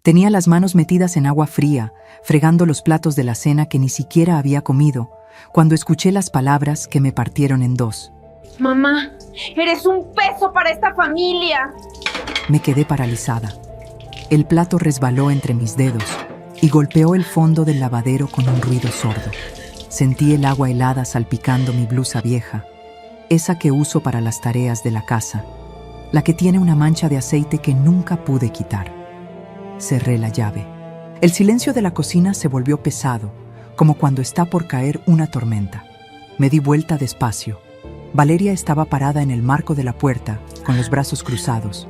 Tenía las manos metidas en agua fría, fregando los platos de la cena que ni siquiera había comido, cuando escuché las palabras que me partieron en dos. Mamá, eres un peso para esta familia. Me quedé paralizada. El plato resbaló entre mis dedos y golpeó el fondo del lavadero con un ruido sordo. Sentí el agua helada salpicando mi blusa vieja, esa que uso para las tareas de la casa, la que tiene una mancha de aceite que nunca pude quitar. Cerré la llave. El silencio de la cocina se volvió pesado, como cuando está por caer una tormenta. Me di vuelta despacio. Valeria estaba parada en el marco de la puerta, con los brazos cruzados.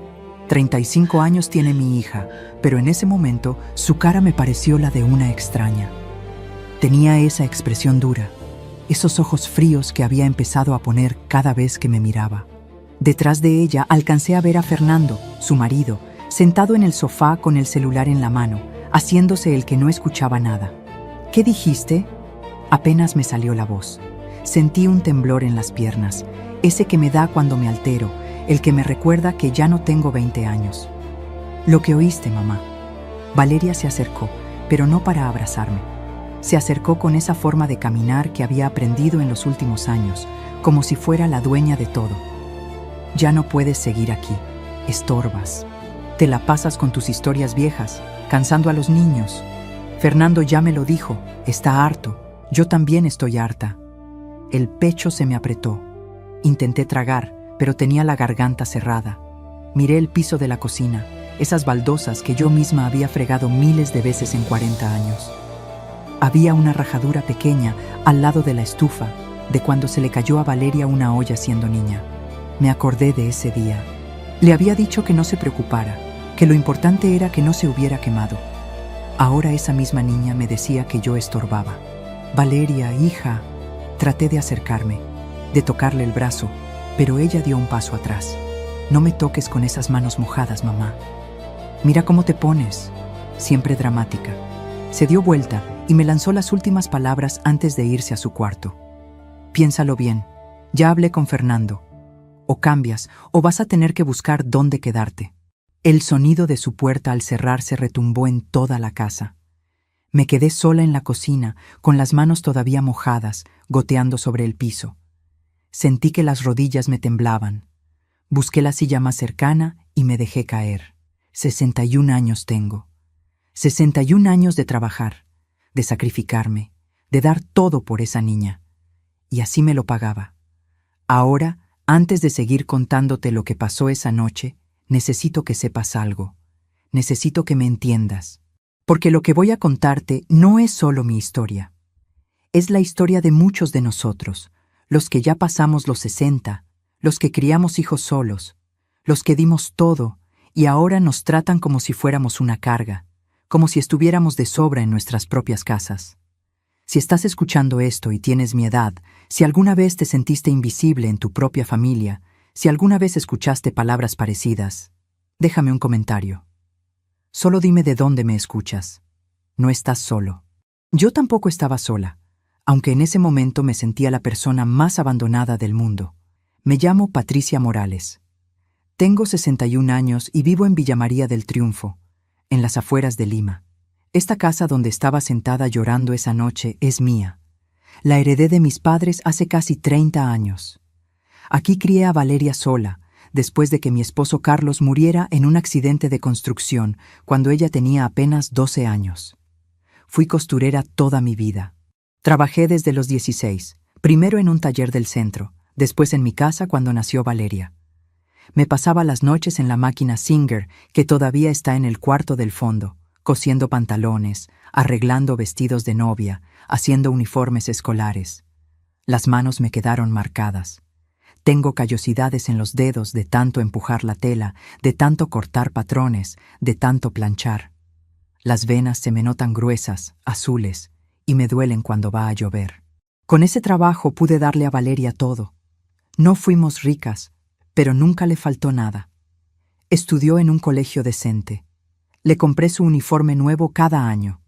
35 años tiene mi hija, pero en ese momento su cara me pareció la de una extraña. Tenía esa expresión dura, esos ojos fríos que había empezado a poner cada vez que me miraba. Detrás de ella alcancé a ver a Fernando, su marido, sentado en el sofá con el celular en la mano, haciéndose el que no escuchaba nada. ¿Qué dijiste? Apenas me salió la voz. Sentí un temblor en las piernas, ese que me da cuando me altero, el que me recuerda que ya no tengo 20 años. Lo que oíste, mamá. Valeria se acercó, pero no para abrazarme. Se acercó con esa forma de caminar que había aprendido en los últimos años, como si fuera la dueña de todo. Ya no puedes seguir aquí. Estorbas. Te la pasas con tus historias viejas, cansando a los niños. Fernando ya me lo dijo, está harto. Yo también estoy harta. El pecho se me apretó. Intenté tragar, pero tenía la garganta cerrada. Miré el piso de la cocina, esas baldosas que yo misma había fregado miles de veces en 40 años. Había una rajadura pequeña al lado de la estufa, de cuando se le cayó a Valeria una olla siendo niña. Me acordé de ese día. Le había dicho que no se preocupara, que lo importante era que no se hubiera quemado. Ahora esa misma niña me decía que yo estorbaba. Valeria, hija. Traté de acercarme, de tocarle el brazo, pero ella dio un paso atrás. No me toques con esas manos mojadas, mamá. Mira cómo te pones. Siempre dramática. Se dio vuelta y me lanzó las últimas palabras antes de irse a su cuarto. Piénsalo bien. Ya hablé con Fernando. O cambias, o vas a tener que buscar dónde quedarte. El sonido de su puerta al cerrarse retumbó en toda la casa. Me quedé sola en la cocina, con las manos todavía mojadas, goteando sobre el piso. Sentí que las rodillas me temblaban. Busqué la silla más cercana y me dejé caer. 61 años tengo. 61 años de trabajar, de sacrificarme, de dar todo por esa niña. Y así me lo pagaba. Ahora, antes de seguir contándote lo que pasó esa noche, necesito que sepas algo. Necesito que me entiendas. Porque lo que voy a contarte no es solo mi historia. Es la historia de muchos de nosotros, los que ya pasamos los 60, los que criamos hijos solos, los que dimos todo y ahora nos tratan como si fuéramos una carga, como si estuviéramos de sobra en nuestras propias casas. Si estás escuchando esto y tienes mi edad, si alguna vez te sentiste invisible en tu propia familia, si alguna vez escuchaste palabras parecidas, déjame un comentario. Solo dime de dónde me escuchas. No estás solo. Yo tampoco estaba sola, aunque en ese momento me sentía la persona más abandonada del mundo. Me llamo Patricia Morales. Tengo 61 años y vivo en Villa María del Triunfo, en las afueras de Lima. Esta casa donde estaba sentada llorando esa noche es mía. La heredé de mis padres hace casi 30 años. Aquí crié a Valeria sola, después de que mi esposo Carlos muriera en un accidente de construcción cuando ella tenía apenas 12 años. Fui costurera toda mi vida. Trabajé desde los 16, primero en un taller del centro, después en mi casa cuando nació Valeria. Me pasaba las noches en la máquina Singer, que todavía está en el cuarto del fondo, cosiendo pantalones, arreglando vestidos de novia, haciendo uniformes escolares. Las manos me quedaron marcadas. Tengo callosidades en los dedos de tanto empujar la tela, de tanto cortar patrones, de tanto planchar. Las venas se me notan gruesas, azules, y me duelen cuando va a llover. Con ese trabajo pude darle a Valeria todo. No fuimos ricas, pero nunca le faltó nada. Estudió en un colegio decente. Le compré su uniforme nuevo cada año.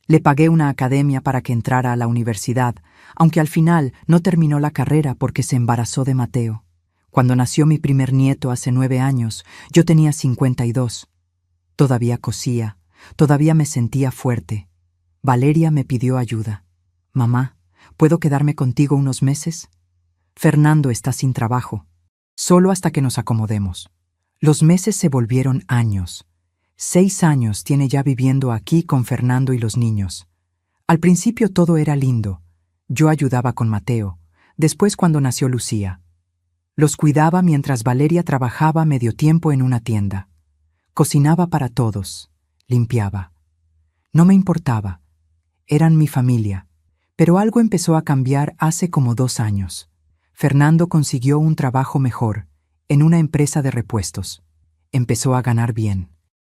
Le pagué una academia para que entrara a la universidad, aunque al final no terminó la carrera porque se embarazó de Mateo. Cuando nació mi primer nieto hace 9 años, yo tenía 52. Todavía cosía, Todavía me sentía fuerte. Valeria me pidió ayuda. Mamá, ¿puedo quedarme contigo unos meses? Fernando está sin trabajo. Solo hasta que nos acomodemos. Los meses se volvieron años. 6 años tiene ya viviendo aquí con Fernando y los niños. Al principio todo era lindo. Yo ayudaba con Mateo, después cuando nació Lucía. Los cuidaba mientras Valeria trabajaba medio tiempo en una tienda. Cocinaba para todos, limpiaba. No me importaba. Eran mi familia. Pero algo empezó a cambiar hace como 2 años. Fernando consiguió un trabajo mejor, en una empresa de repuestos. Empezó a ganar bien.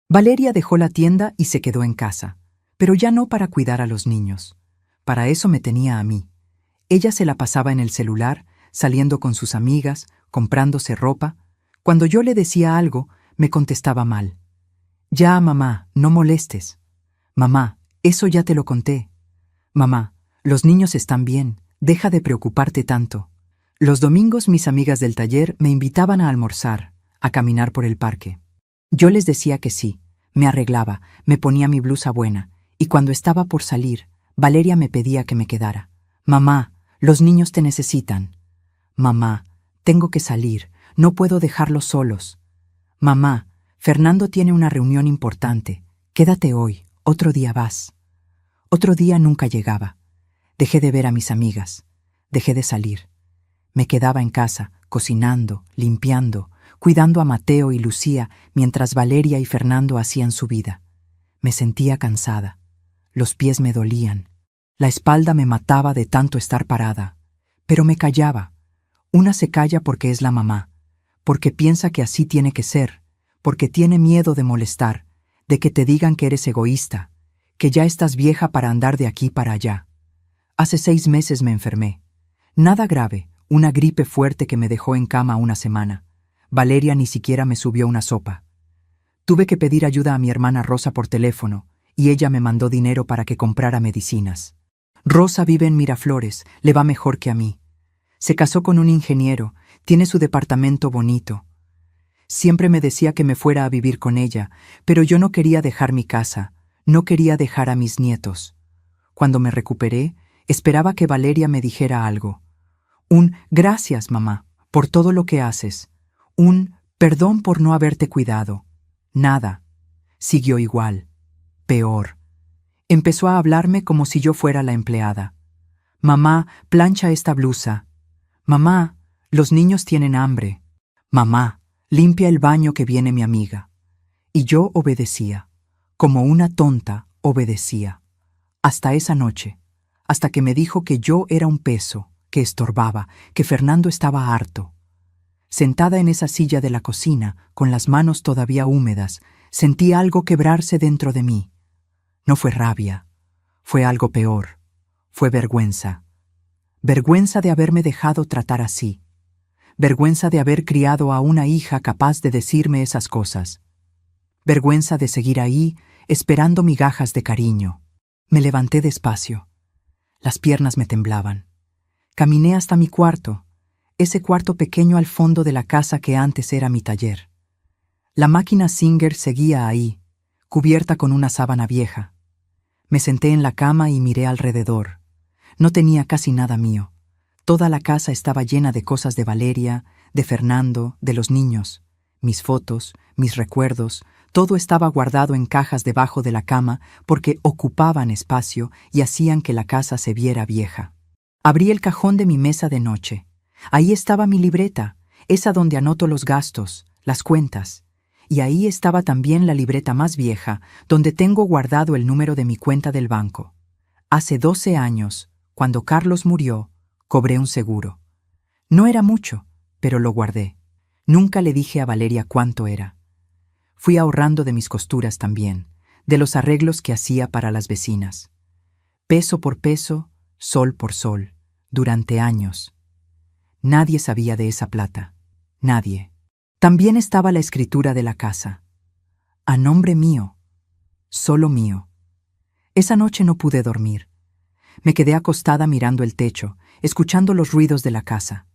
Valeria dejó la tienda y se quedó en casa, pero ya no para cuidar a los niños. Para eso me tenía a mí. Ella se la pasaba en el celular, saliendo con sus amigas, comprándose ropa. Cuando yo le decía algo, me contestaba mal. Ya, mamá, no molestes. Mamá, eso ya te lo conté. Mamá, los niños están bien, deja de preocuparte tanto. Los domingos mis amigas del taller me invitaban a almorzar, a caminar por el parque. Yo les decía que sí, me arreglaba, me ponía mi blusa buena, y cuando estaba por salir, Valeria me pedía que me quedara. Mamá, los niños te necesitan. Mamá, tengo que salir, no puedo dejarlos solos. Mamá, Fernando tiene una reunión importante, quédate hoy, otro día vas. Otro día nunca llegaba. Dejé de ver a mis amigas, dejé de salir. Me quedaba en casa, cocinando, limpiando, cuidando a Mateo y Lucía mientras Valeria y Fernando hacían su vida. Me sentía cansada. Los pies me dolían. La espalda me mataba de tanto estar parada. Pero me callaba. Una se calla porque es la mamá, porque piensa que así tiene que ser, porque tiene miedo de molestar, de que te digan que eres egoísta, que ya estás vieja para andar de aquí para allá. Hace 6 meses me enfermé. Nada grave, una gripe fuerte que me dejó en cama una semana. Valeria ni siquiera me subió una sopa. Tuve que pedir ayuda a mi hermana Rosa por teléfono, y ella me mandó dinero para que comprara medicinas. Rosa vive en Miraflores, le va mejor que a mí. Se casó con un ingeniero, tiene su departamento bonito. Siempre me decía que me fuera a vivir con ella, pero yo no quería dejar mi casa, no quería dejar a mis nietos. Cuando me recuperé, esperaba que Valeria me dijera algo. Un gracias, mamá, por todo lo que haces. Un perdón por no haberte cuidado. Nada. Siguió igual. Peor. Empezó a hablarme como si yo fuera la empleada. Mamá, plancha esta blusa. Mamá, los niños tienen hambre. Mamá, limpia el baño que viene mi amiga. Y yo obedecía. Como una tonta, obedecía. Hasta esa noche. Hasta que me dijo que yo era un peso, que estorbaba, que Fernando estaba harto. Sentada en esa silla de la cocina, con las manos todavía húmedas, sentí algo quebrarse dentro de mí. No fue rabia, fue algo peor, fue vergüenza. Vergüenza de haberme dejado tratar así. Vergüenza de haber criado a una hija capaz de decirme esas cosas. Vergüenza de seguir ahí, esperando migajas de cariño. Me levanté despacio. Las piernas me temblaban. Caminé hasta mi cuarto, ese cuarto pequeño al fondo de la casa que antes era mi taller. La máquina Singer seguía ahí, cubierta con una sábana vieja. Me senté en la cama y miré alrededor. No tenía casi nada mío. Toda la casa estaba llena de cosas de Valeria, de Fernando, de los niños. Mis fotos, mis recuerdos, todo estaba guardado en cajas debajo de la cama porque ocupaban espacio y hacían que la casa se viera vieja. Abrí el cajón de mi mesa de noche. Ahí estaba mi libreta, esa donde anoto los gastos, las cuentas. Y ahí estaba también la libreta más vieja, donde tengo guardado el número de mi cuenta del banco. Hace 12 años, cuando Carlos murió, cobré un seguro. No era mucho, pero lo guardé. Nunca le dije a Valeria cuánto era. Fui ahorrando de mis costuras también, de los arreglos que hacía para las vecinas. Peso por peso, sol por sol, durante años. Nadie sabía de esa plata. Nadie. También estaba la escritura de la casa. A nombre mío. Solo mío. Esa noche no pude dormir. Me quedé acostada mirando el techo, escuchando los ruidos de la casa.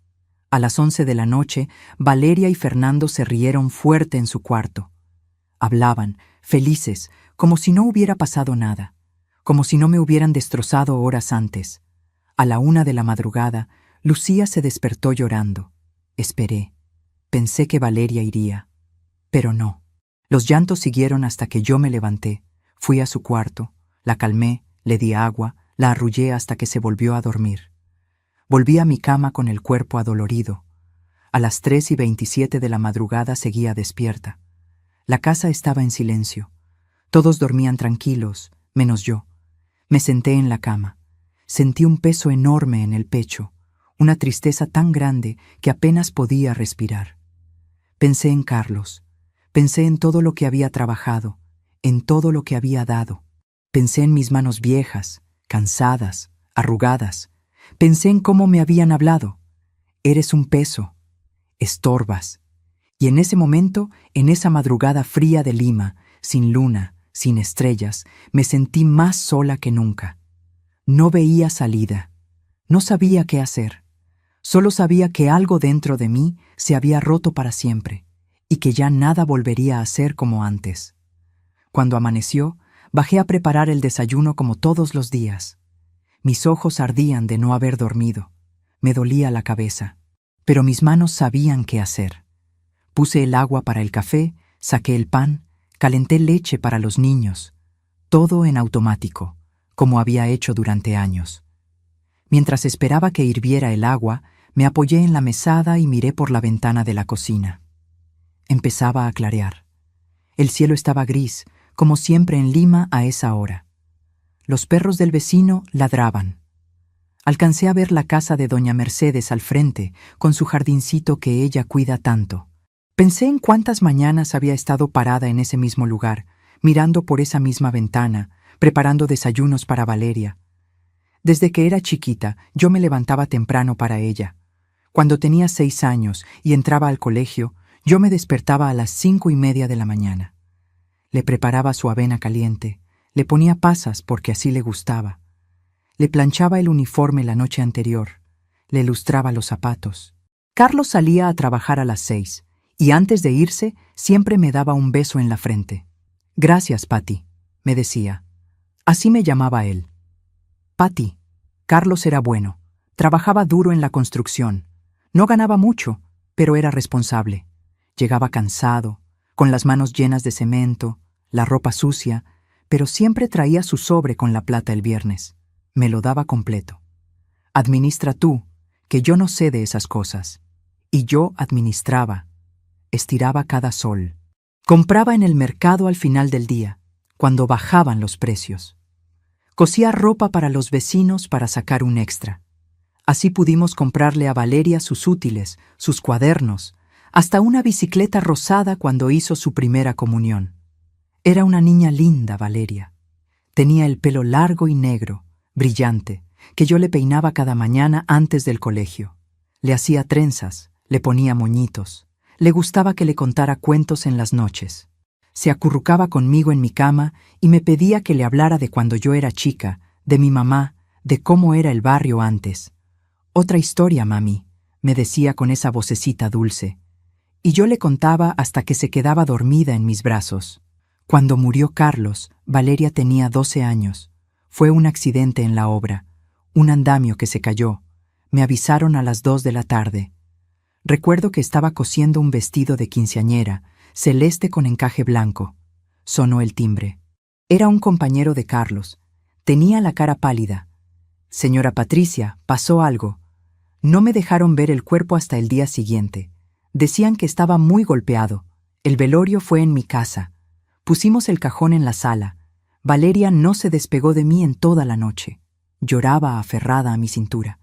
A las 11 de la noche, Valeria y Fernando se rieron fuerte en su cuarto. Hablaban, felices, como si no hubiera pasado nada, como si no me hubieran destrozado horas antes. A la 1 de la madrugada, Lucía se despertó llorando. Esperé. Pensé que Valeria iría. Pero no. Los llantos siguieron hasta que yo me levanté. Fui a su cuarto, la calmé, le di agua, la arrullé hasta que se volvió a dormir. Volví a mi cama con el cuerpo adolorido. A las 3:27 de la madrugada seguía despierta. La casa estaba en silencio. Todos dormían tranquilos, menos yo. Me senté en la cama. Sentí un peso enorme en el pecho, una tristeza tan grande que apenas podía respirar. Pensé en Carlos. Pensé en todo lo que había trabajado, en todo lo que había dado. Pensé en mis manos viejas, cansadas, arrugadas. Pensé en cómo me habían hablado. Eres un peso. Estorbas. Y en ese momento, en esa madrugada fría de Lima, sin luna, sin estrellas, me sentí más sola que nunca. No veía salida. No sabía qué hacer. Solo sabía que algo dentro de mí se había roto para siempre y que ya nada volvería a ser como antes. Cuando amaneció, bajé a preparar el desayuno como todos los días. Mis ojos ardían de no haber dormido. Me dolía la cabeza, pero mis manos sabían qué hacer. Puse el agua para el café, saqué el pan, calenté leche para los niños. Todo en automático, como había hecho durante años. Mientras esperaba que hirviera el agua, me apoyé en la mesada y miré por la ventana de la cocina. Empezaba a clarear. El cielo estaba gris, como siempre en Lima a esa hora. Los perros del vecino ladraban. Alcancé a ver la casa de doña Mercedes al frente, con su jardincito que ella cuida tanto. Pensé en cuántas mañanas había estado parada en ese mismo lugar, mirando por esa misma ventana, preparando desayunos para Valeria. Desde que era chiquita, yo me levantaba temprano para ella. Cuando tenía 6 años y entraba al colegio, yo me despertaba a las 5:30 de la mañana. Le preparaba su avena caliente, le ponía pasas porque así le gustaba. Le planchaba el uniforme la noche anterior, le lustraba los zapatos. Carlos salía a trabajar a las 6, y antes de irse siempre me daba un beso en la frente. «Gracias, Patty», me decía. Así me llamaba él. Patty. Carlos era bueno, trabajaba duro en la construcción. No ganaba mucho, pero era responsable. Llegaba cansado, con las manos llenas de cemento, la ropa sucia, pero siempre traía su sobre con la plata el viernes. Me lo daba completo. «Administra tú, que yo no sé de esas cosas». Y yo administraba. Estiraba cada sol. Compraba en el mercado al final del día, cuando bajaban los precios. Cosía ropa para los vecinos para sacar un extra. Así pudimos comprarle a Valeria sus útiles, sus cuadernos, hasta una bicicleta rosada cuando hizo su primera comunión. Era una niña linda, Valeria. Tenía el pelo largo y negro, brillante, que yo le peinaba cada mañana antes del colegio. Le hacía trenzas, le ponía moñitos. Le gustaba que le contara cuentos en las noches. Se acurrucaba conmigo en mi cama y me pedía que le hablara de cuando yo era chica, de mi mamá, de cómo era el barrio antes. «Otra historia, mami», me decía con esa vocecita dulce. Y yo le contaba hasta que se quedaba dormida en mis brazos. Cuando murió Carlos, Valeria tenía 12 años. Fue un accidente en la obra, un andamio que se cayó. Me avisaron a las 2 de la tarde. Recuerdo que estaba cosiendo un vestido de quinceañera, celeste con encaje blanco. Sonó el timbre. Era un compañero de Carlos. Tenía la cara pálida. «Señora Patricia, pasó algo». No me dejaron ver el cuerpo hasta el día siguiente. Decían que estaba muy golpeado. El velorio fue en mi casa. Pusimos el cajón en la sala. Valeria no se despegó de mí en toda la noche. Lloraba aferrada a mi cintura.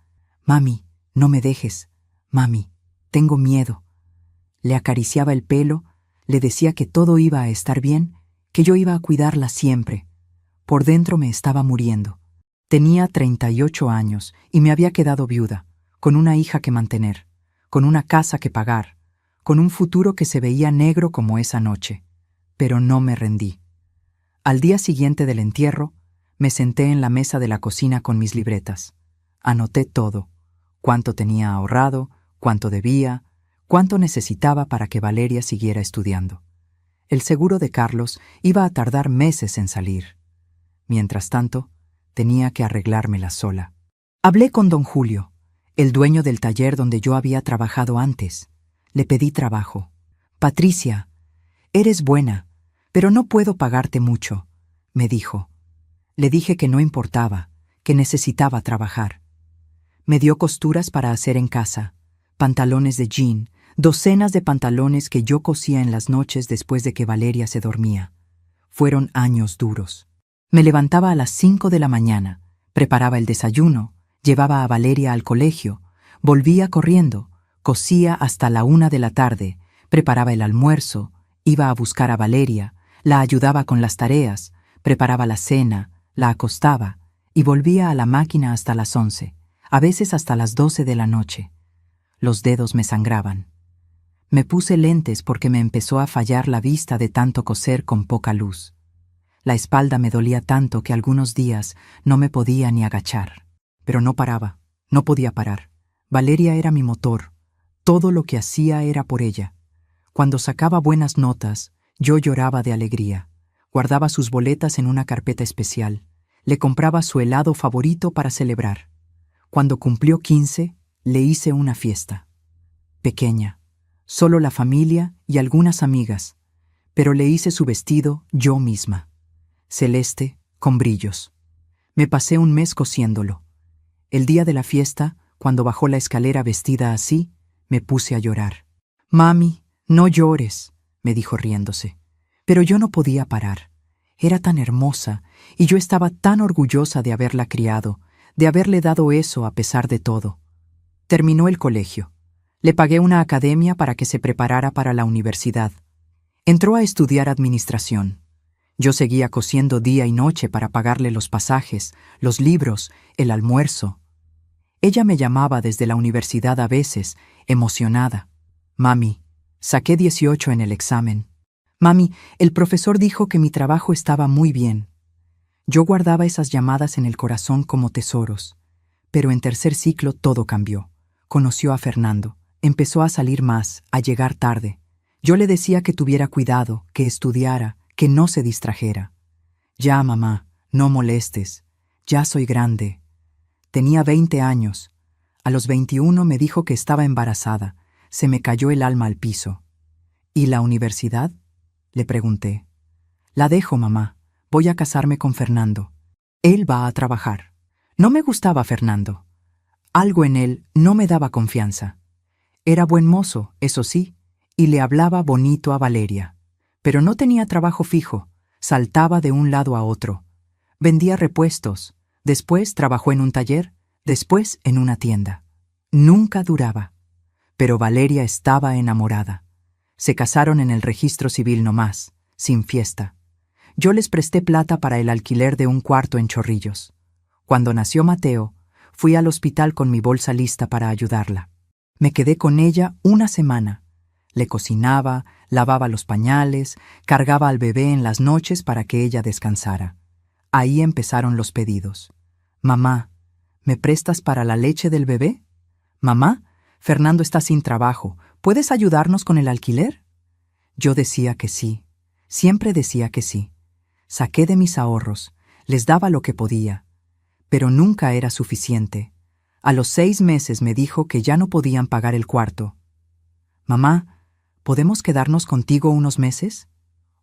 «Mami, no me dejes. Mami, tengo miedo». Le acariciaba el pelo, le decía que todo iba a estar bien, que yo iba a cuidarla siempre. Por dentro me estaba muriendo. Tenía 38 años y me había quedado viuda, con una hija que mantener, con una casa que pagar, con un futuro que se veía negro como esa noche. Pero no me rendí. Al día siguiente del entierro, me senté en la mesa de la cocina con mis libretas. Anoté todo: cuánto tenía ahorrado, cuánto debía, cuánto necesitaba para que Valeria siguiera estudiando. El seguro de Carlos iba a tardar meses en salir. Mientras tanto, tenía que arreglármela sola. Hablé con don Julio, el dueño del taller donde yo había trabajado antes. Le pedí trabajo. «Patricia, eres buena, pero no puedo pagarte mucho», me dijo. Le dije que no importaba, que necesitaba trabajar. Me dio costuras para hacer en casa, pantalones de jean, docenas de pantalones que yo cosía en las noches después de que Valeria se dormía. Fueron años duros. Me levantaba a las 5 de la mañana, preparaba el desayuno, llevaba a Valeria al colegio, volvía corriendo, cosía hasta la 1 de la tarde, preparaba el almuerzo, iba a buscar a Valeria, la ayudaba con las tareas, preparaba la cena, la acostaba y volvía a la máquina hasta las 11, a veces hasta las 12 de la noche. Los dedos me sangraban. Me puse lentes porque me empezó a fallar la vista de tanto coser con poca luz. La espalda me dolía tanto que algunos días no me podía ni agachar. Pero no paraba, no podía parar. Valeria era mi motor. Todo lo que hacía era por ella. Cuando sacaba buenas notas, yo lloraba de alegría. Guardaba sus boletas en una carpeta especial. Le compraba su helado favorito para celebrar. Cuando cumplió 15, le hice una fiesta. Pequeña, solo la familia y algunas amigas, pero le hice su vestido yo misma. Celeste, con brillos. Me pasé un mes cosiéndolo. El día de la fiesta, cuando bajó la escalera vestida así, me puse a llorar. «Mami, no llores», me dijo riéndose. Pero yo no podía parar. Era tan hermosa y yo estaba tan orgullosa de haberla criado, de haberle dado eso a pesar de todo. Terminó el colegio. Le pagué una academia para que se preparara para la universidad. Entró a estudiar administración. Yo seguía cosiendo día y noche para pagarle los pasajes, los libros, el almuerzo. Ella me llamaba desde la universidad a veces, emocionada. «Mami, saqué 18 en el examen. Mami, el profesor dijo que mi trabajo estaba muy bien». Yo guardaba esas llamadas en el corazón como tesoros. Pero en tercer ciclo todo cambió. Conoció a Fernando. Empezó a salir más, a llegar tarde. Yo le decía que tuviera cuidado, que estudiara, que no se distrajera. «Ya, mamá, no molestes. Ya soy grande». Tenía 20 años. A los 21 me dijo que estaba embarazada. Se me cayó el alma al piso. «¿Y la universidad?», le pregunté. «La dejo, mamá. Voy a casarme con Fernando. Él va a trabajar». No me gustaba Fernando. Algo en él no me daba confianza. Era buen mozo, eso sí, y le hablaba bonito a Valeria. Pero no tenía trabajo fijo, saltaba de un lado a otro. Vendía repuestos, después trabajó en un taller, después en una tienda. Nunca duraba. Pero Valeria estaba enamorada. Se casaron en el registro civil nomás, sin fiesta. Yo les presté plata para el alquiler de un cuarto en Chorrillos. Cuando nació Mateo, fui al hospital con mi bolsa lista para ayudarla. Me quedé con ella una semana. Le cocinaba, lavaba los pañales, cargaba al bebé en las noches para que ella descansara. Ahí empezaron los pedidos. «Mamá, ¿me prestas para la leche del bebé? Mamá, Fernando está sin trabajo. ¿Puedes ayudarnos con el alquiler?». Yo decía que sí. Siempre decía que sí. Saqué de mis ahorros, les daba lo que podía. Pero nunca era suficiente. A los 6 meses me dijo que ya no podían pagar el cuarto. «Mamá, ¿podemos quedarnos contigo unos meses?».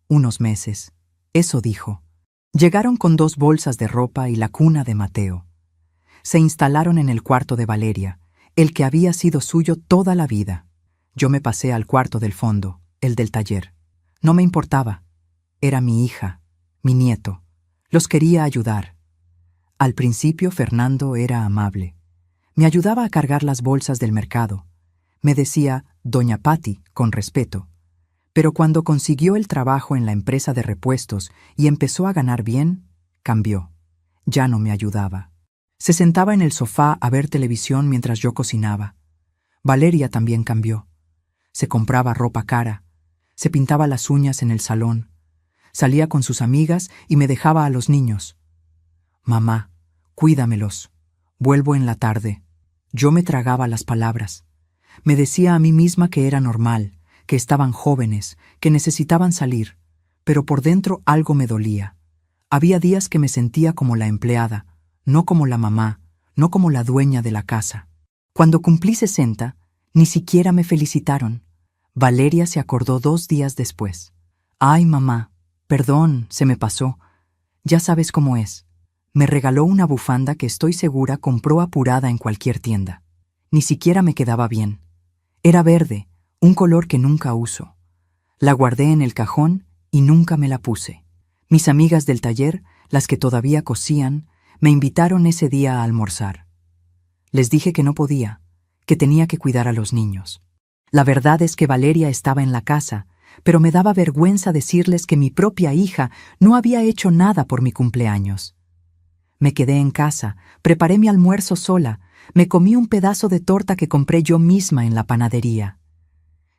«Unos meses», eso dijo. Llegaron con 2 bolsas de ropa y la cuna de Mateo. Se instalaron en el cuarto de Valeria, el que había sido suyo toda la vida. Yo me pasé al cuarto del fondo, el del taller. No me importaba. Era mi hija, mi nieto. Los quería ayudar. Al principio Fernando era amable. Me ayudaba a cargar las bolsas del mercado. Me decía «Doña Pati», con respeto. Pero cuando consiguió el trabajo en la empresa de repuestos y empezó a ganar bien, cambió. Ya no me ayudaba. Se sentaba en el sofá a ver televisión mientras yo cocinaba. Valeria también cambió. Se compraba ropa cara. Se pintaba las uñas en el salón. Salía con sus amigas y me dejaba a los niños. «Mamá, cuídamelos. Vuelvo en la tarde». Yo me tragaba las palabras. Me decía a mí misma que era normal, que estaban jóvenes, que necesitaban salir, pero por dentro algo me dolía. Había días que me sentía como la empleada, no como la mamá, no como la dueña de la casa. Cuando cumplí 60, ni siquiera me felicitaron. Valeria se acordó 2 días después. «Ay, mamá, perdón, se me pasó. Ya sabes cómo es». Me regaló una bufanda que estoy segura compró apurada en cualquier tienda. Ni siquiera me quedaba bien. Era verde, un color que nunca uso. La guardé en el cajón y nunca me la puse. Mis amigas del taller, las que todavía cosían, me invitaron ese día a almorzar. Les dije que no podía, que tenía que cuidar a los niños. La verdad es que Valeria estaba en la casa, pero me daba vergüenza decirles que mi propia hija no había hecho nada por mi cumpleaños. Me quedé en casa, preparé mi almuerzo sola, me comí un pedazo de torta que compré yo misma en la panadería.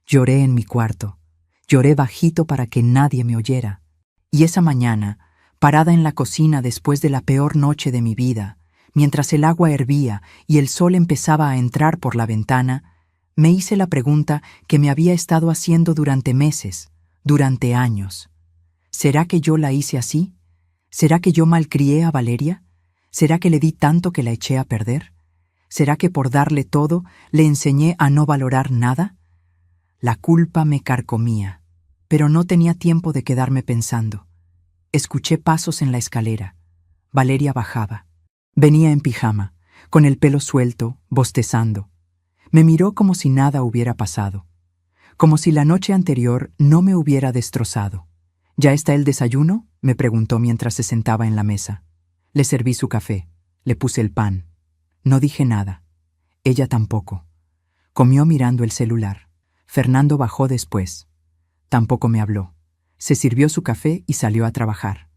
Lloré en mi cuarto, lloré bajito para que nadie me oyera. Y esa mañana, parada en la cocina después de la peor noche de mi vida, mientras el agua hervía y el sol empezaba a entrar por la ventana, me hice la pregunta que me había estado haciendo durante meses, durante años. ¿Será que yo la hice así? ¿Será que yo malcrié a Valeria? ¿Será que le di tanto que la eché a perder? ¿Será que por darle todo le enseñé a no valorar nada? La culpa me carcomía, pero no tenía tiempo de quedarme pensando. Escuché pasos en la escalera. Valeria bajaba. Venía en pijama, con el pelo suelto, bostezando. Me miró como si nada hubiera pasado, como si la noche anterior no me hubiera destrozado. «¿Ya está el desayuno?», me preguntó mientras se sentaba en la mesa. Le serví su café, le puse el pan. No dije nada. Ella tampoco. Comió mirando el celular. Fernando bajó después. Tampoco me habló. Se sirvió su café y salió a trabajar.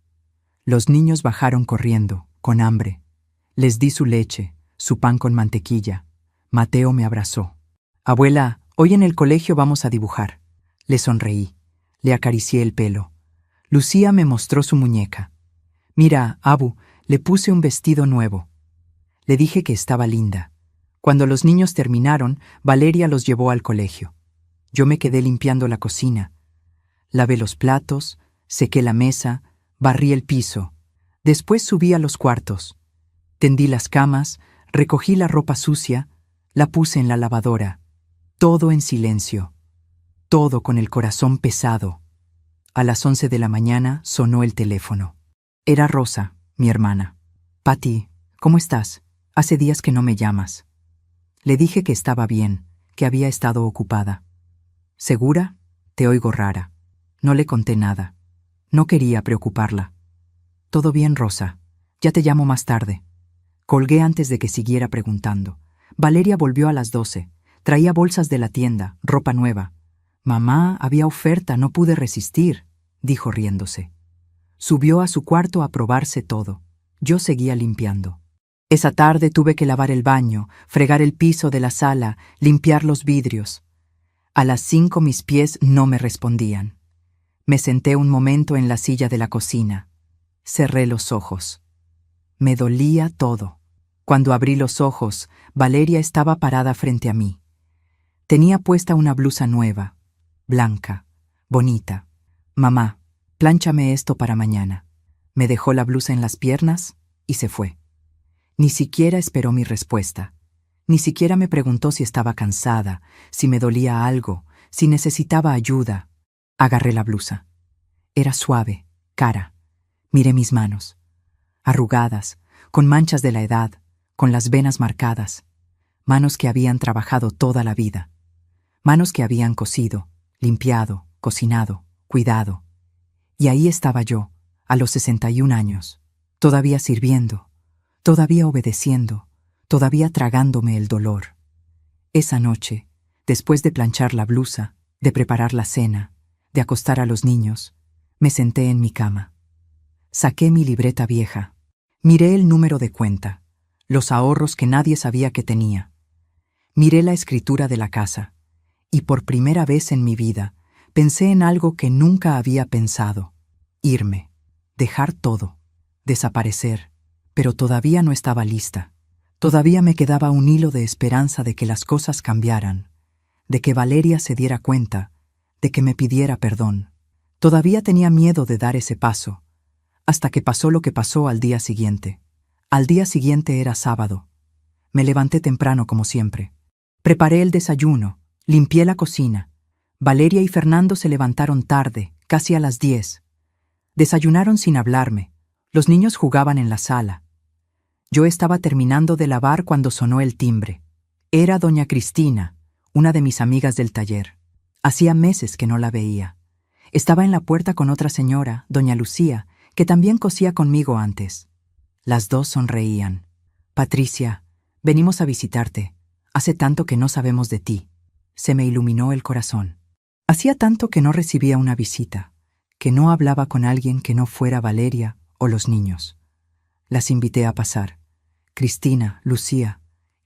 Los niños bajaron corriendo, con hambre. Les di su leche, su pan con mantequilla. Mateo me abrazó. «Abuela, hoy en el colegio vamos a dibujar». Le sonreí. Le acaricié el pelo. Lucía me mostró su muñeca. «Mira, Abu, le puse un vestido nuevo». Le dije que estaba linda. Cuando los niños terminaron, Valeria los llevó al colegio. Yo me quedé limpiando la cocina. Lavé los platos, sequé la mesa, barrí el piso. Después subí a los cuartos. Tendí las camas, recogí la ropa sucia, la puse en la lavadora. Todo en silencio. Todo con el corazón pesado. A las 11 de la mañana sonó el teléfono. Era Rosa, mi hermana. «Pati, ¿cómo estás? Hace días que no me llamas». Le dije que estaba bien, que había estado ocupada. «¿Segura? Te oigo rara». No le conté nada. No quería preocuparla. «Todo bien, Rosa. Ya te llamo más tarde». Colgué antes de que siguiera preguntando. Valeria volvió a las 12. Traía bolsas de la tienda, ropa nueva. «Mamá, había oferta, no pude resistir», dijo riéndose. Subió a su cuarto a probarse todo. Yo seguía limpiando. Esa tarde tuve que lavar el baño, fregar el piso de la sala, limpiar los vidrios. A las 5 mis pies no me respondían. Me senté un momento en la silla de la cocina. Cerré los ojos. Me dolía todo. Cuando abrí los ojos, Valeria estaba parada frente a mí. Tenía puesta una blusa nueva, blanca, bonita. «Mamá, plánchame esto para mañana». Me dejó la blusa en las piernas y se fue. Ni siquiera esperó mi respuesta. Ni siquiera me preguntó si estaba cansada, si me dolía algo, si necesitaba ayuda. Agarré la blusa. Era suave, cara. Miré mis manos. Arrugadas, con manchas de la edad, con las venas marcadas. Manos que habían trabajado toda la vida. Manos que habían cosido, limpiado, cocinado, cuidado. Y ahí estaba yo, a los 61 años, todavía sirviendo, todavía obedeciendo, todavía tragándome el dolor. Esa noche, después de planchar la blusa, de preparar la cena, de acostar a los niños, me senté en mi cama. Saqué mi libreta vieja. Miré el número de cuenta, los ahorros que nadie sabía que tenía. Miré la escritura de la casa, y por primera vez en mi vida pensé en algo que nunca había pensado: irme, dejar todo, desaparecer. Pero todavía no estaba lista. Todavía me quedaba un hilo de esperanza de que las cosas cambiaran, de que Valeria se diera cuenta, de que me pidiera perdón. Todavía tenía miedo de dar ese paso, hasta que pasó lo que pasó al día siguiente. Al día siguiente era sábado. Me levanté temprano como siempre. Preparé el desayuno, limpié la cocina. Valeria y Fernando se levantaron tarde, casi a las 10. Desayunaron sin hablarme. Los niños jugaban en la sala. Yo estaba terminando de lavar cuando sonó el timbre. Era doña Cristina, una de mis amigas del taller. Hacía meses que no la veía. Estaba en la puerta con otra señora, doña Lucía, que también cosía conmigo antes. Las dos sonreían. «Patricia, venimos a visitarte. Hace tanto que no sabemos de ti». Se me iluminó el corazón. Hacía tanto que no recibía una visita, que no hablaba con alguien que no fuera Valeria o los niños. Las invité a pasar. «Cristina, Lucía,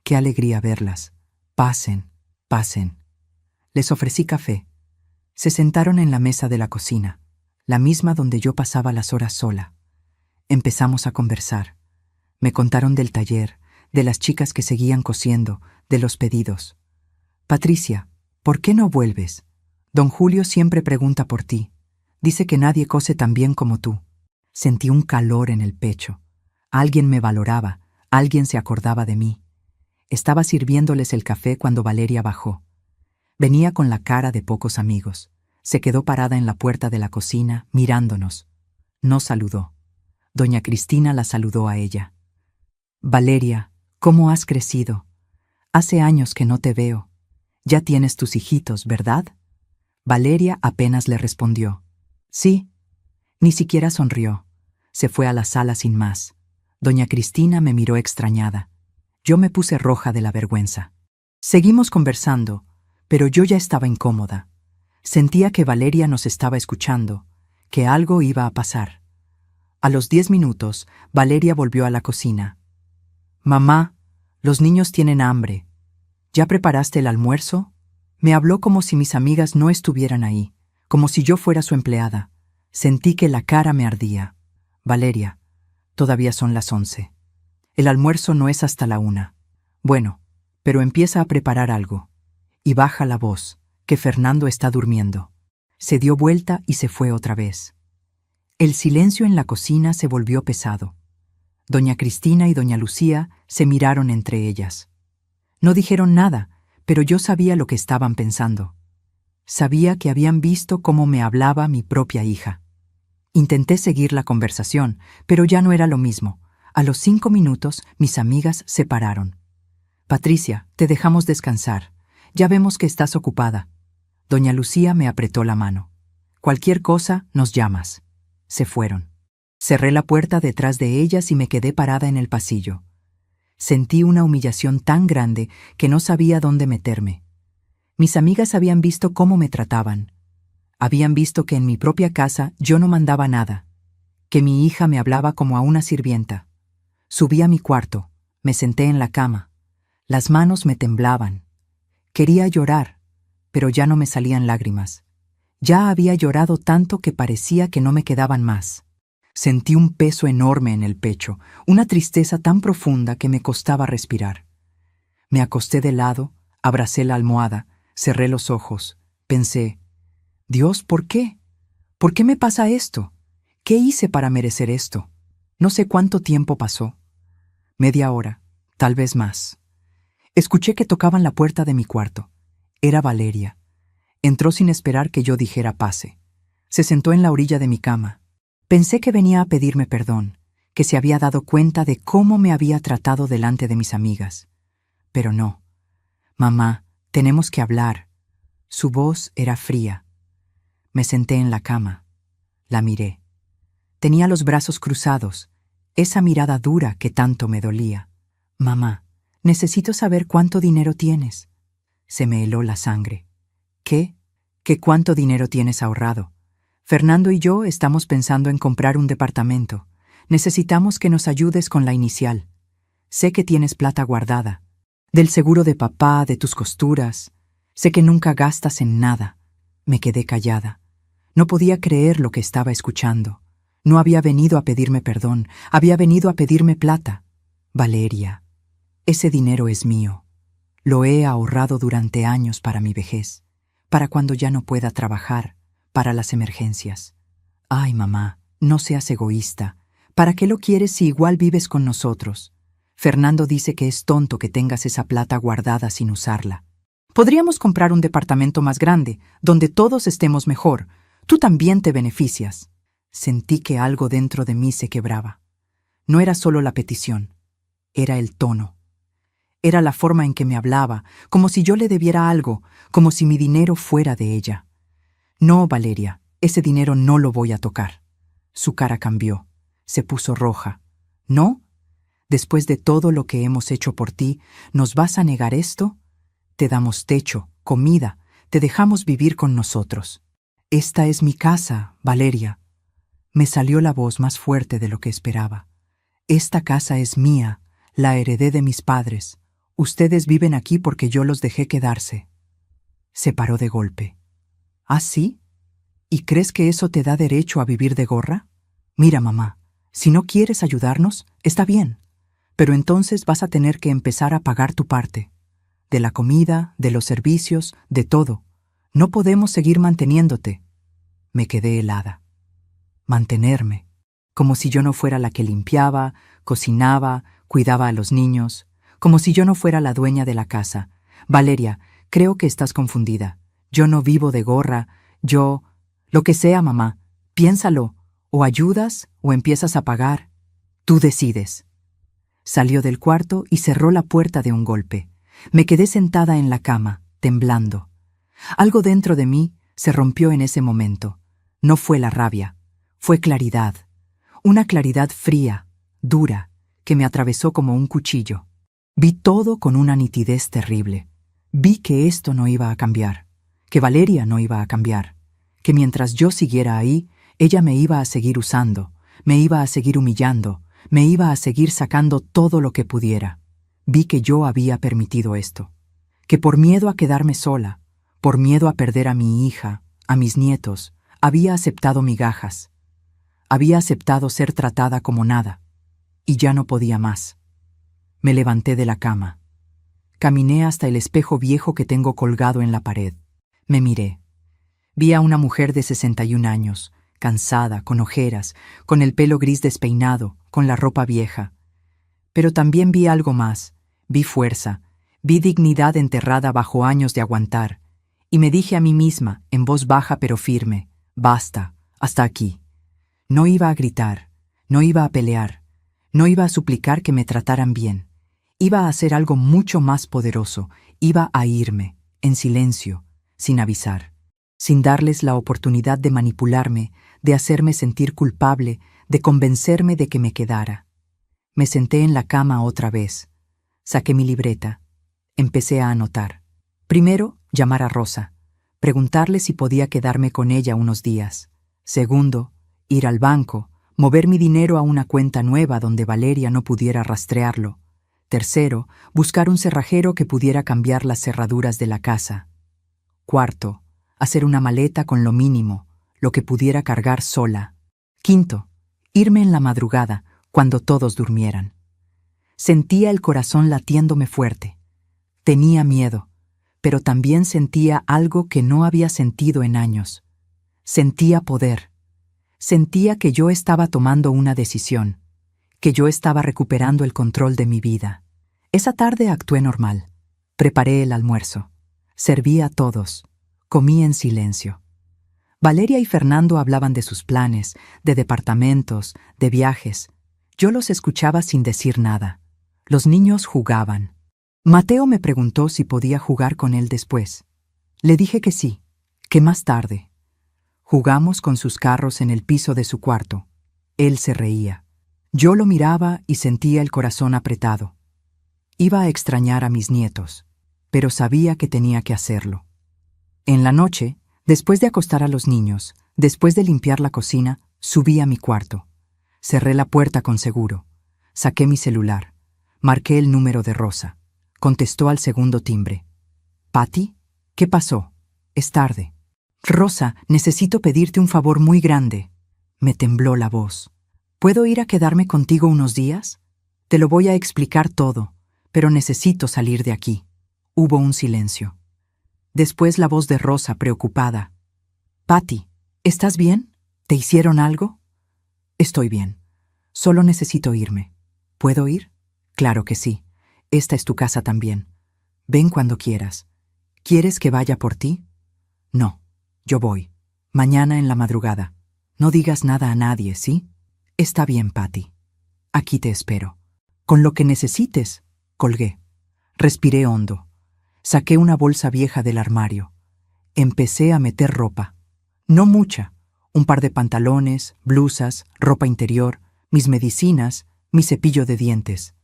qué alegría verlas. Pasen, pasen». Les ofrecí café. Se sentaron en la mesa de la cocina, la misma donde yo pasaba las horas sola. Empezamos a conversar. Me contaron del taller, de las chicas que seguían cosiendo, de los pedidos. «Patricia, ¿por qué no vuelves? Don Julio siempre pregunta por ti. Dice que nadie cose tan bien como tú». Sentí un calor en el pecho. Alguien me valoraba, alguien se acordaba de mí. Estaba sirviéndoles el café cuando Valeria bajó. Venía con la cara de pocos amigos. Se quedó parada en la puerta de la cocina, mirándonos. No saludó. Doña Cristina la saludó a ella. «Valeria, ¿cómo has crecido? Hace años que no te veo. Ya tienes tus hijitos, ¿verdad?». Valeria apenas le respondió. «Sí». Ni siquiera sonrió. Se fue a la sala sin más. Doña Cristina me miró extrañada. Yo me puse roja de la vergüenza. Seguimos conversando, pero yo ya estaba incómoda. Sentía que Valeria nos estaba escuchando, que algo iba a pasar. A los 10 minutos, Valeria volvió a la cocina. «Mamá, los niños tienen hambre. ¿Ya preparaste el almuerzo?». Me habló como si mis amigas no estuvieran ahí, como si yo fuera su empleada. Sentí que la cara me ardía. «Valeria, todavía son las 11. El almuerzo no es hasta la 1. Bueno, pero empieza a preparar algo. Y baja la voz, que Fernando está durmiendo». Se dio vuelta y se fue otra vez. El silencio en la cocina se volvió pesado. Doña Cristina y doña Lucía se miraron entre ellas. No dijeron nada, pero yo sabía lo que estaban pensando. Sabía que habían visto cómo me hablaba mi propia hija. Intenté seguir la conversación, pero ya no era lo mismo. A los 5 minutos, mis amigas se pararon. «Patricia, te dejamos descansar. Ya vemos que estás ocupada». Doña Lucía me apretó la mano. «Cualquier cosa, nos llamas». Se fueron. Cerré la puerta detrás de ellas y me quedé parada en el pasillo. Sentí una humillación tan grande que no sabía dónde meterme. Mis amigas habían visto cómo me trataban. Habían visto que en mi propia casa yo no mandaba nada, que mi hija me hablaba como a una sirvienta. Subí a mi cuarto, me senté en la cama. Las manos me temblaban. Quería llorar, pero ya no me salían lágrimas. Ya había llorado tanto que parecía que no me quedaban más. Sentí un peso enorme en el pecho, una tristeza tan profunda que me costaba respirar. Me acosté de lado, abracé la almohada, cerré los ojos. Pensé, «Dios, ¿por qué? ¿Por qué me pasa esto? ¿Qué hice para merecer esto?». No sé cuánto tiempo pasó. Media hora, tal vez más. Escuché que tocaban la puerta de mi cuarto. Era Valeria. Entró sin esperar que yo dijera pase. Se sentó en la orilla de mi cama. Pensé que venía a pedirme perdón, que se había dado cuenta de cómo me había tratado delante de mis amigas. Pero no. «Mamá, tenemos que hablar». Su voz era fría. Me senté en la cama. La miré. Tenía los brazos cruzados, esa mirada dura que tanto me dolía. «Mamá, necesito saber cuánto dinero tienes». Se me heló la sangre. «¿Qué? ¿Qué cuánto dinero tienes ahorrado? Fernando y yo estamos pensando en comprar un departamento. Necesitamos que nos ayudes con la inicial. Sé que tienes plata guardada. Del seguro de papá, de tus costuras. Sé que nunca gastas en nada». Me quedé callada. No podía creer lo que estaba escuchando. No había venido a pedirme perdón, había venido a pedirme plata. «Valeria, ese dinero es mío. Lo he ahorrado durante años para mi vejez, para cuando ya no pueda trabajar, para las emergencias. Ay, mamá, no seas egoísta. ¿Para qué lo quieres si igual vives con nosotros? Fernando dice que es tonto que tengas esa plata guardada sin usarla. Podríamos comprar un departamento más grande, donde todos estemos mejor. Tú también te beneficias. Sentí que algo dentro de mí se quebraba. No era solo la petición, era el tono. Era la forma en que me hablaba, como si yo le debiera algo, como si mi dinero fuera de ella. No, Valeria, ese dinero no lo voy a tocar. Su cara cambió, se puso roja. ¿No? Después de todo lo que hemos hecho por ti, ¿nos vas a negar esto? Te damos techo, comida, te dejamos vivir con nosotros. Esta es mi casa, Valeria. Me salió la voz más fuerte de lo que esperaba. Esta casa es mía, la heredé de mis padres. Ustedes viven aquí porque yo los dejé quedarse. Se paró de golpe. ¿Ah, sí? ¿Y crees que eso te da derecho a vivir de gorra? Mira, mamá, si no quieres ayudarnos, está bien. Pero entonces vas a tener que empezar a pagar tu parte. De la comida, de los servicios, de todo. No podemos seguir manteniéndote. Me quedé helada. Mantenerme. Como si yo no fuera la que limpiaba, cocinaba, cuidaba a los niños. Como si yo no fuera la dueña de la casa. Valeria, creo que estás confundida. Yo no vivo de gorra. Yo... Lo que sea, mamá. Piénsalo. O ayudas o empiezas a pagar. Tú decides. Salió del cuarto y cerró la puerta de un golpe. Me quedé sentada en la cama, temblando. Algo dentro de mí se rompió en ese momento. No fue la rabia, fue claridad. Una claridad fría, dura, que me atravesó como un cuchillo. Vi todo con una nitidez terrible. Vi que esto no iba a cambiar, que Valeria no iba a cambiar, que mientras yo siguiera ahí, ella me iba a seguir usando, me iba a seguir humillando, me iba a seguir sacando todo lo que pudiera. Vi que yo había permitido esto, que por miedo a quedarme sola, por miedo a perder a mi hija, a mis nietos, había aceptado migajas. Había aceptado ser tratada como nada, y ya no podía más. Me levanté de la cama. Caminé hasta el espejo viejo que tengo colgado en la pared. Me miré. Vi a una mujer de 61 años, cansada, con ojeras, con el pelo gris despeinado, con la ropa vieja. Pero también vi algo más. Vi fuerza, vi dignidad enterrada bajo años de aguantar, y me dije a mí misma, en voz baja pero firme, basta, hasta aquí. No iba a gritar, no iba a pelear, no iba a suplicar que me trataran bien. Iba a hacer algo mucho más poderoso, iba a irme, en silencio, sin avisar, sin darles la oportunidad de manipularme, de hacerme sentir culpable, de convencerme de que me quedara. Me senté en la cama otra vez. Saqué mi libreta. Empecé a anotar. Primero, llamar a Rosa. Preguntarle si podía quedarme con ella unos días. Segundo, ir al banco, mover mi dinero a una cuenta nueva donde Valeria no pudiera rastrearlo. Tercero, buscar un cerrajero que pudiera cambiar las cerraduras de la casa. Cuarto, hacer una maleta con lo mínimo, lo que pudiera cargar sola. Quinto, irme en la madrugada, cuando todos durmieran. Sentía el corazón latiéndome fuerte. Tenía miedo, pero también sentía algo que no había sentido en años. Sentía poder. Sentía que yo estaba tomando una decisión, que yo estaba recuperando el control de mi vida. Esa tarde actué normal. Preparé el almuerzo. Serví a todos. Comí en silencio. Valeria y Fernando hablaban de sus planes, de departamentos, de viajes. Yo los escuchaba sin decir nada. Los niños jugaban. Mateo me preguntó si podía jugar con él después. Le dije que sí, que más tarde. Jugamos con sus carros en el piso de su cuarto. Él se reía. Yo lo miraba y sentía el corazón apretado. Iba a extrañar a mis nietos, pero sabía que tenía que hacerlo. En la noche, después de acostar a los niños, después de limpiar la cocina, subí a mi cuarto. Cerré la puerta con seguro. Saqué mi celular. Marqué el número de Rosa. Contestó al segundo timbre. «¿Patty? ¿Qué pasó? Es tarde». «Rosa, necesito pedirte un favor muy grande». Me tembló la voz. «¿Puedo ir a quedarme contigo unos días? Te lo voy a explicar todo, pero necesito salir de aquí». Hubo un silencio. Después la voz de Rosa, preocupada. «Patty, ¿estás bien? ¿Te hicieron algo?» «Estoy bien. Solo necesito irme. ¿Puedo ir?» «Claro que sí. Esta es tu casa también. Ven cuando quieras. ¿Quieres que vaya por ti?» «No. Yo voy. Mañana en la madrugada. No digas nada a nadie, ¿sí?» «Está bien, Patty. Aquí te espero. Con lo que necesites», colgué. Respiré hondo. Saqué una bolsa vieja del armario. Empecé a meter ropa. No mucha. Un par de pantalones, blusas, ropa interior, mis medicinas, mi cepillo de dientes.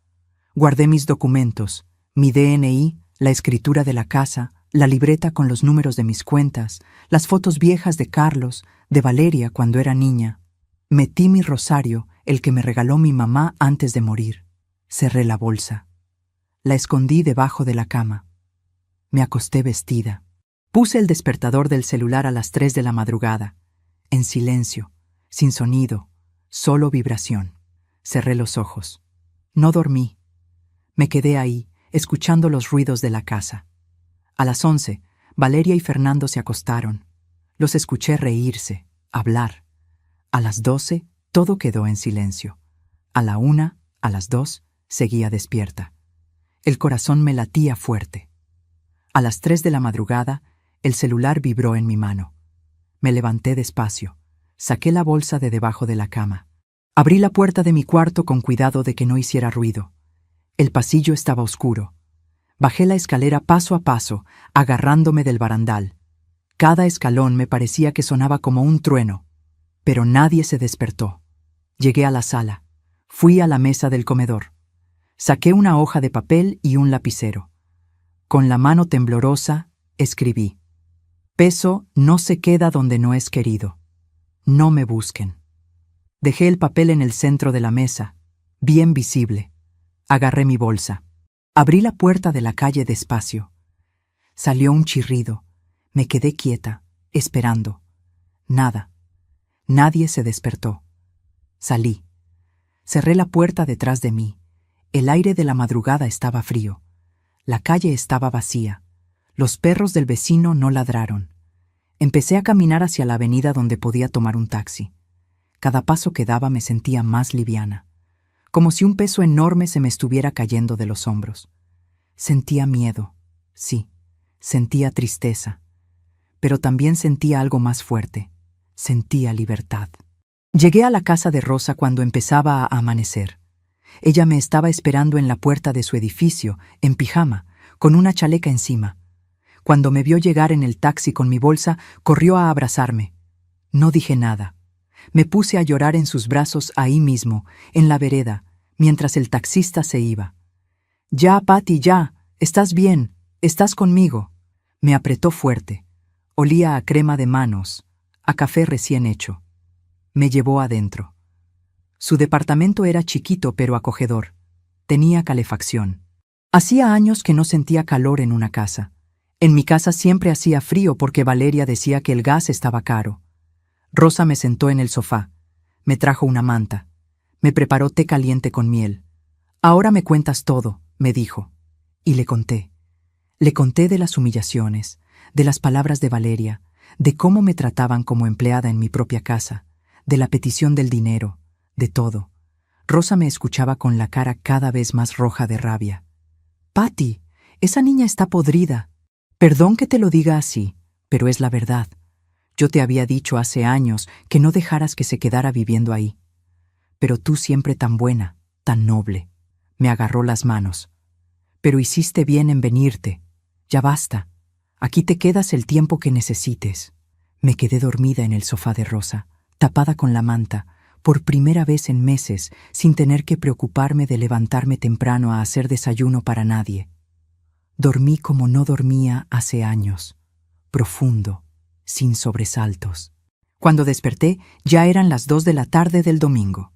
Guardé mis documentos, mi DNI, la escritura de la casa, la libreta con los números de mis cuentas, las fotos viejas de Carlos, de Valeria cuando era niña. Metí mi rosario, el que me regaló mi mamá antes de morir. Cerré la bolsa. La escondí debajo de la cama. Me acosté vestida. Puse el despertador del celular a las 3 de la madrugada. En silencio, sin sonido, solo vibración. Cerré los ojos. No dormí. Me quedé ahí, escuchando los ruidos de la casa. A las 11, Valeria y Fernando se acostaron. Los escuché reírse, hablar. A las 12, todo quedó en silencio. A la 1, a las 2, seguía despierta. El corazón me latía fuerte. A las 3 de la madrugada, el celular vibró en mi mano. Me levanté despacio. Saqué la bolsa de debajo de la cama. Abrí la puerta de mi cuarto con cuidado de que no hiciera ruido. El pasillo estaba oscuro. Bajé la escalera paso a paso, agarrándome del barandal. Cada escalón me parecía que sonaba como un trueno, pero nadie se despertó. Llegué a la sala. Fui a la mesa del comedor. Saqué una hoja de papel y un lapicero. Con la mano temblorosa, escribí: «Peso no se queda donde no es querido. No me busquen». Dejé el papel en el centro de la mesa, bien visible. Agarré mi bolsa. Abrí la puerta de la calle despacio. Salió un chirrido. Me quedé quieta, esperando. Nada. Nadie se despertó. Salí. Cerré la puerta detrás de mí. El aire de la madrugada estaba frío. La calle estaba vacía. Los perros del vecino no ladraron. Empecé a caminar hacia la avenida donde podía tomar un taxi. Cada paso que daba me sentía más liviana, como si un peso enorme se me estuviera cayendo de los hombros. Sentía miedo, sí, sentía tristeza, pero también sentía algo más fuerte. Sentía libertad. Llegué a la casa de Rosa cuando empezaba a amanecer. Ella me estaba esperando en la puerta de su edificio, en pijama, con una chaleca encima. Cuando me vio llegar en el taxi con mi bolsa, corrió a abrazarme. No dije nada. Me puse a llorar en sus brazos ahí mismo, en la vereda, mientras el taxista se iba. «Ya, Patty, ya. Estás bien. Estás conmigo». Me apretó fuerte. Olía a crema de manos, a café recién hecho. Me llevó adentro. Su departamento era chiquito pero acogedor. Tenía calefacción. Hacía años que no sentía calor en una casa. En mi casa siempre hacía frío porque Valeria decía que el gas estaba caro. Rosa me sentó en el sofá. Me trajo una manta. Me preparó té caliente con miel. «Ahora me cuentas todo», me dijo. Y le conté. Le conté de las humillaciones, de las palabras de Valeria, de cómo me trataban como empleada en mi propia casa, de la petición del dinero, de todo. Rosa me escuchaba con la cara cada vez más roja de rabia. «Patty, esa niña está podrida. Perdón que te lo diga así, pero es la verdad. Yo te había dicho hace años que no dejaras que se quedara viviendo ahí. Pero tú siempre tan buena, tan noble». Me agarró las manos. «Pero hiciste bien en venirte. Ya basta. Aquí te quedas el tiempo que necesites». Me quedé dormida en el sofá de Rosa, tapada con la manta, por primera vez en meses, sin tener que preocuparme de levantarme temprano a hacer desayuno para nadie. Dormí como no dormía hace años, profundo, sin sobresaltos. Cuando desperté, ya eran las 2 de la tarde del domingo.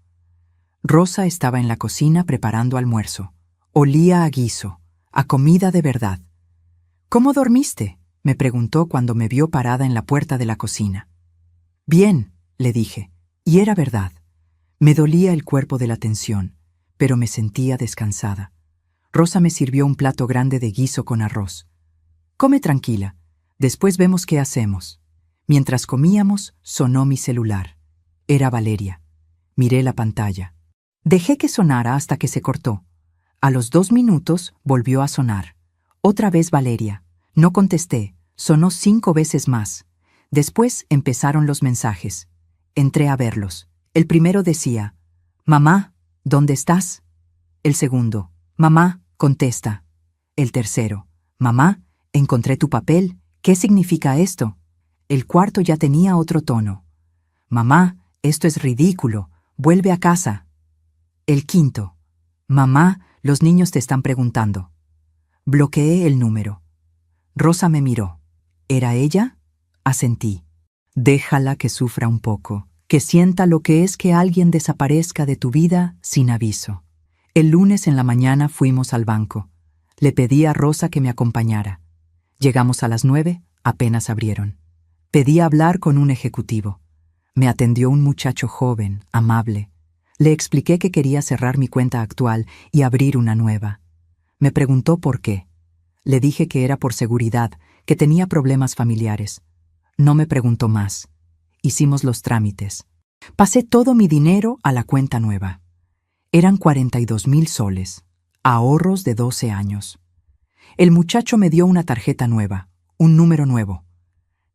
Rosa estaba en la cocina preparando almuerzo. Olía a guiso, a comida de verdad. «¿Cómo dormiste?», me preguntó cuando me vio parada en la puerta de la cocina. «Bien», le dije, y era verdad. Me dolía el cuerpo de la tensión, pero me sentía descansada. Rosa me sirvió un plato grande de guiso con arroz. «Come tranquila. Después vemos qué hacemos. Mientras comíamos, sonó mi celular. Era Valeria. Miré la pantalla. Dejé que sonara hasta que se cortó. A los 2 minutos volvió a sonar. Otra vez Valeria. No contesté. Sonó 5 veces más. Después empezaron los mensajes. Entré a verlos. El primero decía: «Mamá, ¿dónde estás?». El segundo: «Mamá, contesta». El tercero: «Mamá, encontré tu papel. ¿Qué significa esto?». El cuarto ya tenía otro tono: «Mamá, esto es ridículo. Vuelve a casa». El quinto: «Mamá, los niños te están preguntando». Bloqueé el número. Rosa me miró. ¿Era ella? Asentí. Déjala que sufra un poco, que sienta lo que es que alguien desaparezca de tu vida sin aviso. El lunes en la mañana fuimos al banco. Le pedí a Rosa que me acompañara. Llegamos a las 9, apenas abrieron. Pedí hablar con un ejecutivo. Me atendió un muchacho joven, amable. Le expliqué que quería cerrar mi cuenta actual y abrir una nueva. Me preguntó por qué. Le dije que era por seguridad, que tenía problemas familiares. No me preguntó más. Hicimos los trámites. Pasé todo mi dinero a la cuenta nueva. Eran 42,000 soles, ahorros de 12 años. El muchacho me dio una tarjeta nueva, un número nuevo.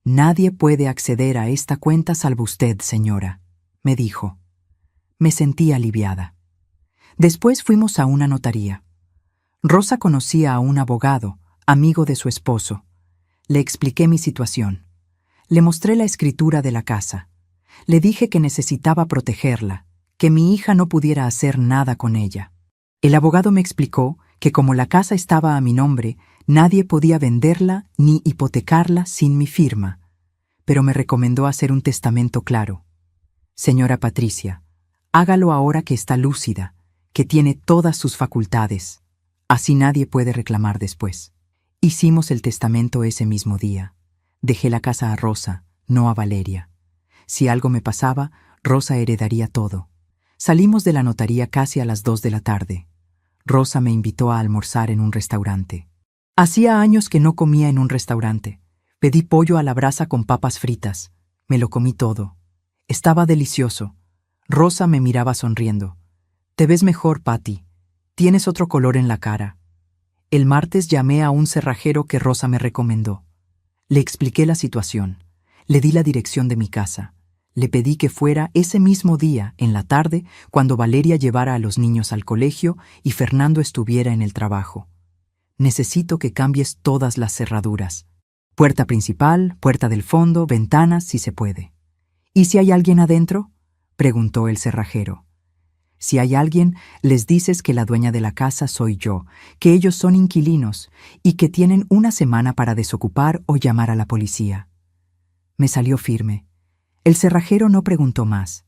«Nadie puede acceder a esta cuenta salvo usted, señora», me dijo. Me sentí aliviada. Después fuimos a una notaría. Rosa conocía a un abogado, amigo de su esposo. Le expliqué mi situación. Le mostré la escritura de la casa. Le dije que necesitaba protegerla, que mi hija no pudiera hacer nada con ella. El abogado me explicó que como la casa estaba a mi nombre, nadie podía venderla ni hipotecarla sin mi firma, pero me recomendó hacer un testamento claro. «Señora Patricia, hágalo ahora que está lúcida, que tiene todas sus facultades. Así nadie puede reclamar después». Hicimos el testamento ese mismo día. Dejé la casa a Rosa, no a Valeria. Si algo me pasaba, Rosa heredaría todo. Salimos de la notaría casi a las 2 de la tarde. Rosa me invitó a almorzar en un restaurante. Hacía años que no comía en un restaurante. Pedí pollo a la brasa con papas fritas. Me lo comí todo. Estaba delicioso. Rosa me miraba sonriendo. «Te ves mejor, Patty. Tienes otro color en la cara». El martes llamé a un cerrajero que Rosa me recomendó. Le expliqué la situación. Le di la dirección de mi casa. Le pedí que fuera ese mismo día, en la tarde, cuando Valeria llevara a los niños al colegio y Fernando estuviera en el trabajo. «Necesito que cambies todas las cerraduras. Puerta principal, puerta del fondo, ventanas, si se puede». «¿Y si hay alguien adentro?», preguntó el cerrajero. «Si hay alguien, les dices que la dueña de la casa soy yo, que ellos son inquilinos y que tienen una semana para desocupar o llamar a la policía». Me salió firme. El cerrajero no preguntó más.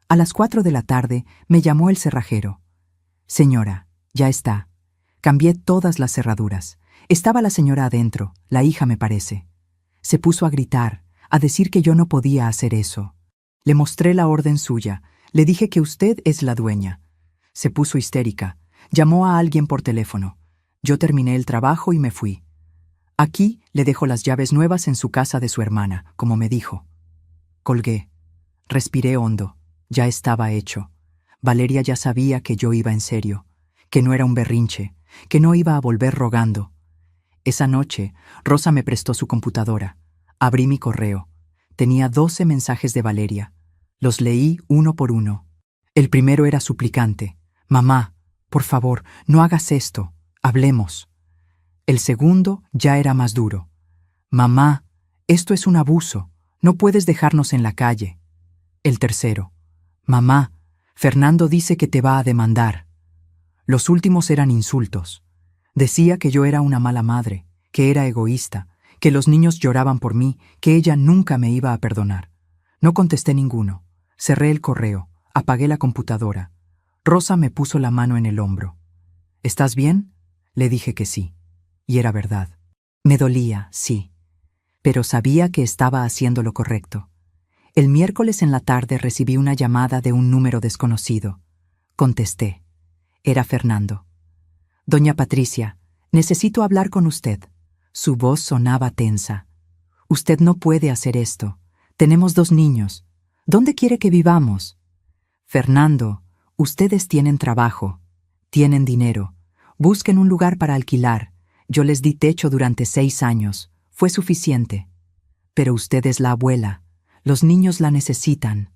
A las 4 de la tarde me llamó el cerrajero. «Señora, ya está. Cambié todas las cerraduras. Estaba la señora adentro, la hija me parece». Se puso a gritar, a decir que yo no podía hacer eso. Le mostré la orden suya. Le dije que usted es la dueña. Se puso histérica. Llamó a alguien por teléfono. Yo terminé el trabajo y me fui. «Aquí le dejo las llaves nuevas en su casa de su hermana», como me dijo. Colgué. Respiré hondo. Ya estaba hecho. Valeria ya sabía que yo iba en serio, que no era un berrinche, que no iba a volver rogando. Esa noche, Rosa me prestó su computadora. Abrí mi correo. Tenía 12 mensajes de Valeria. Los leí uno por uno. El primero era suplicante. «Mamá, por favor, no hagas esto. Hablemos». El segundo ya era más duro. «Mamá, esto es un abuso. No puedes dejarnos en la calle». El tercero. «Mamá, Fernando dice que te va a demandar». Los últimos eran insultos. Decía que yo era una mala madre, que era egoísta, que los niños lloraban por mí, que ella nunca me iba a perdonar. No contesté ninguno. Cerré el correo, apagué la computadora. Rosa me puso la mano en el hombro. «¿Estás bien?». Le dije que sí. Y era verdad. Me dolía, sí. Pero sabía que estaba haciendo lo correcto. El miércoles en la tarde recibí una llamada de un número desconocido. Contesté. Era Fernando. «Doña Patricia, necesito hablar con usted». Su voz sonaba tensa. Usted no puede hacer esto. Tenemos 2 niños. ¿Dónde quiere que vivamos? Fernando, ustedes tienen trabajo, tienen dinero. Busquen un lugar para alquilar. Yo les di techo durante 6 años. Fue suficiente. Pero usted es la abuela. Los niños la necesitan.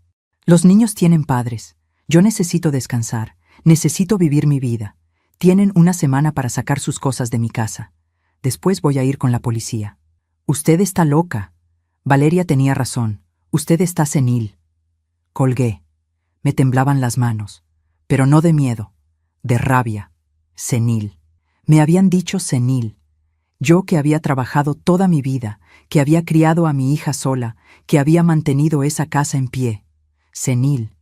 Los niños tienen padres. Yo necesito descansar. Necesito vivir mi vida. Tienen una semana para sacar sus cosas de mi casa. Después voy a ir con la policía. Usted está loca. Valeria tenía razón. Usted está senil. Colgué. Me temblaban las manos. Pero no de miedo. De rabia. Senil. Me habían dicho senil. Yo que había trabajado toda mi vida, que había criado a mi hija sola, que había mantenido esa casa en pie. Senil.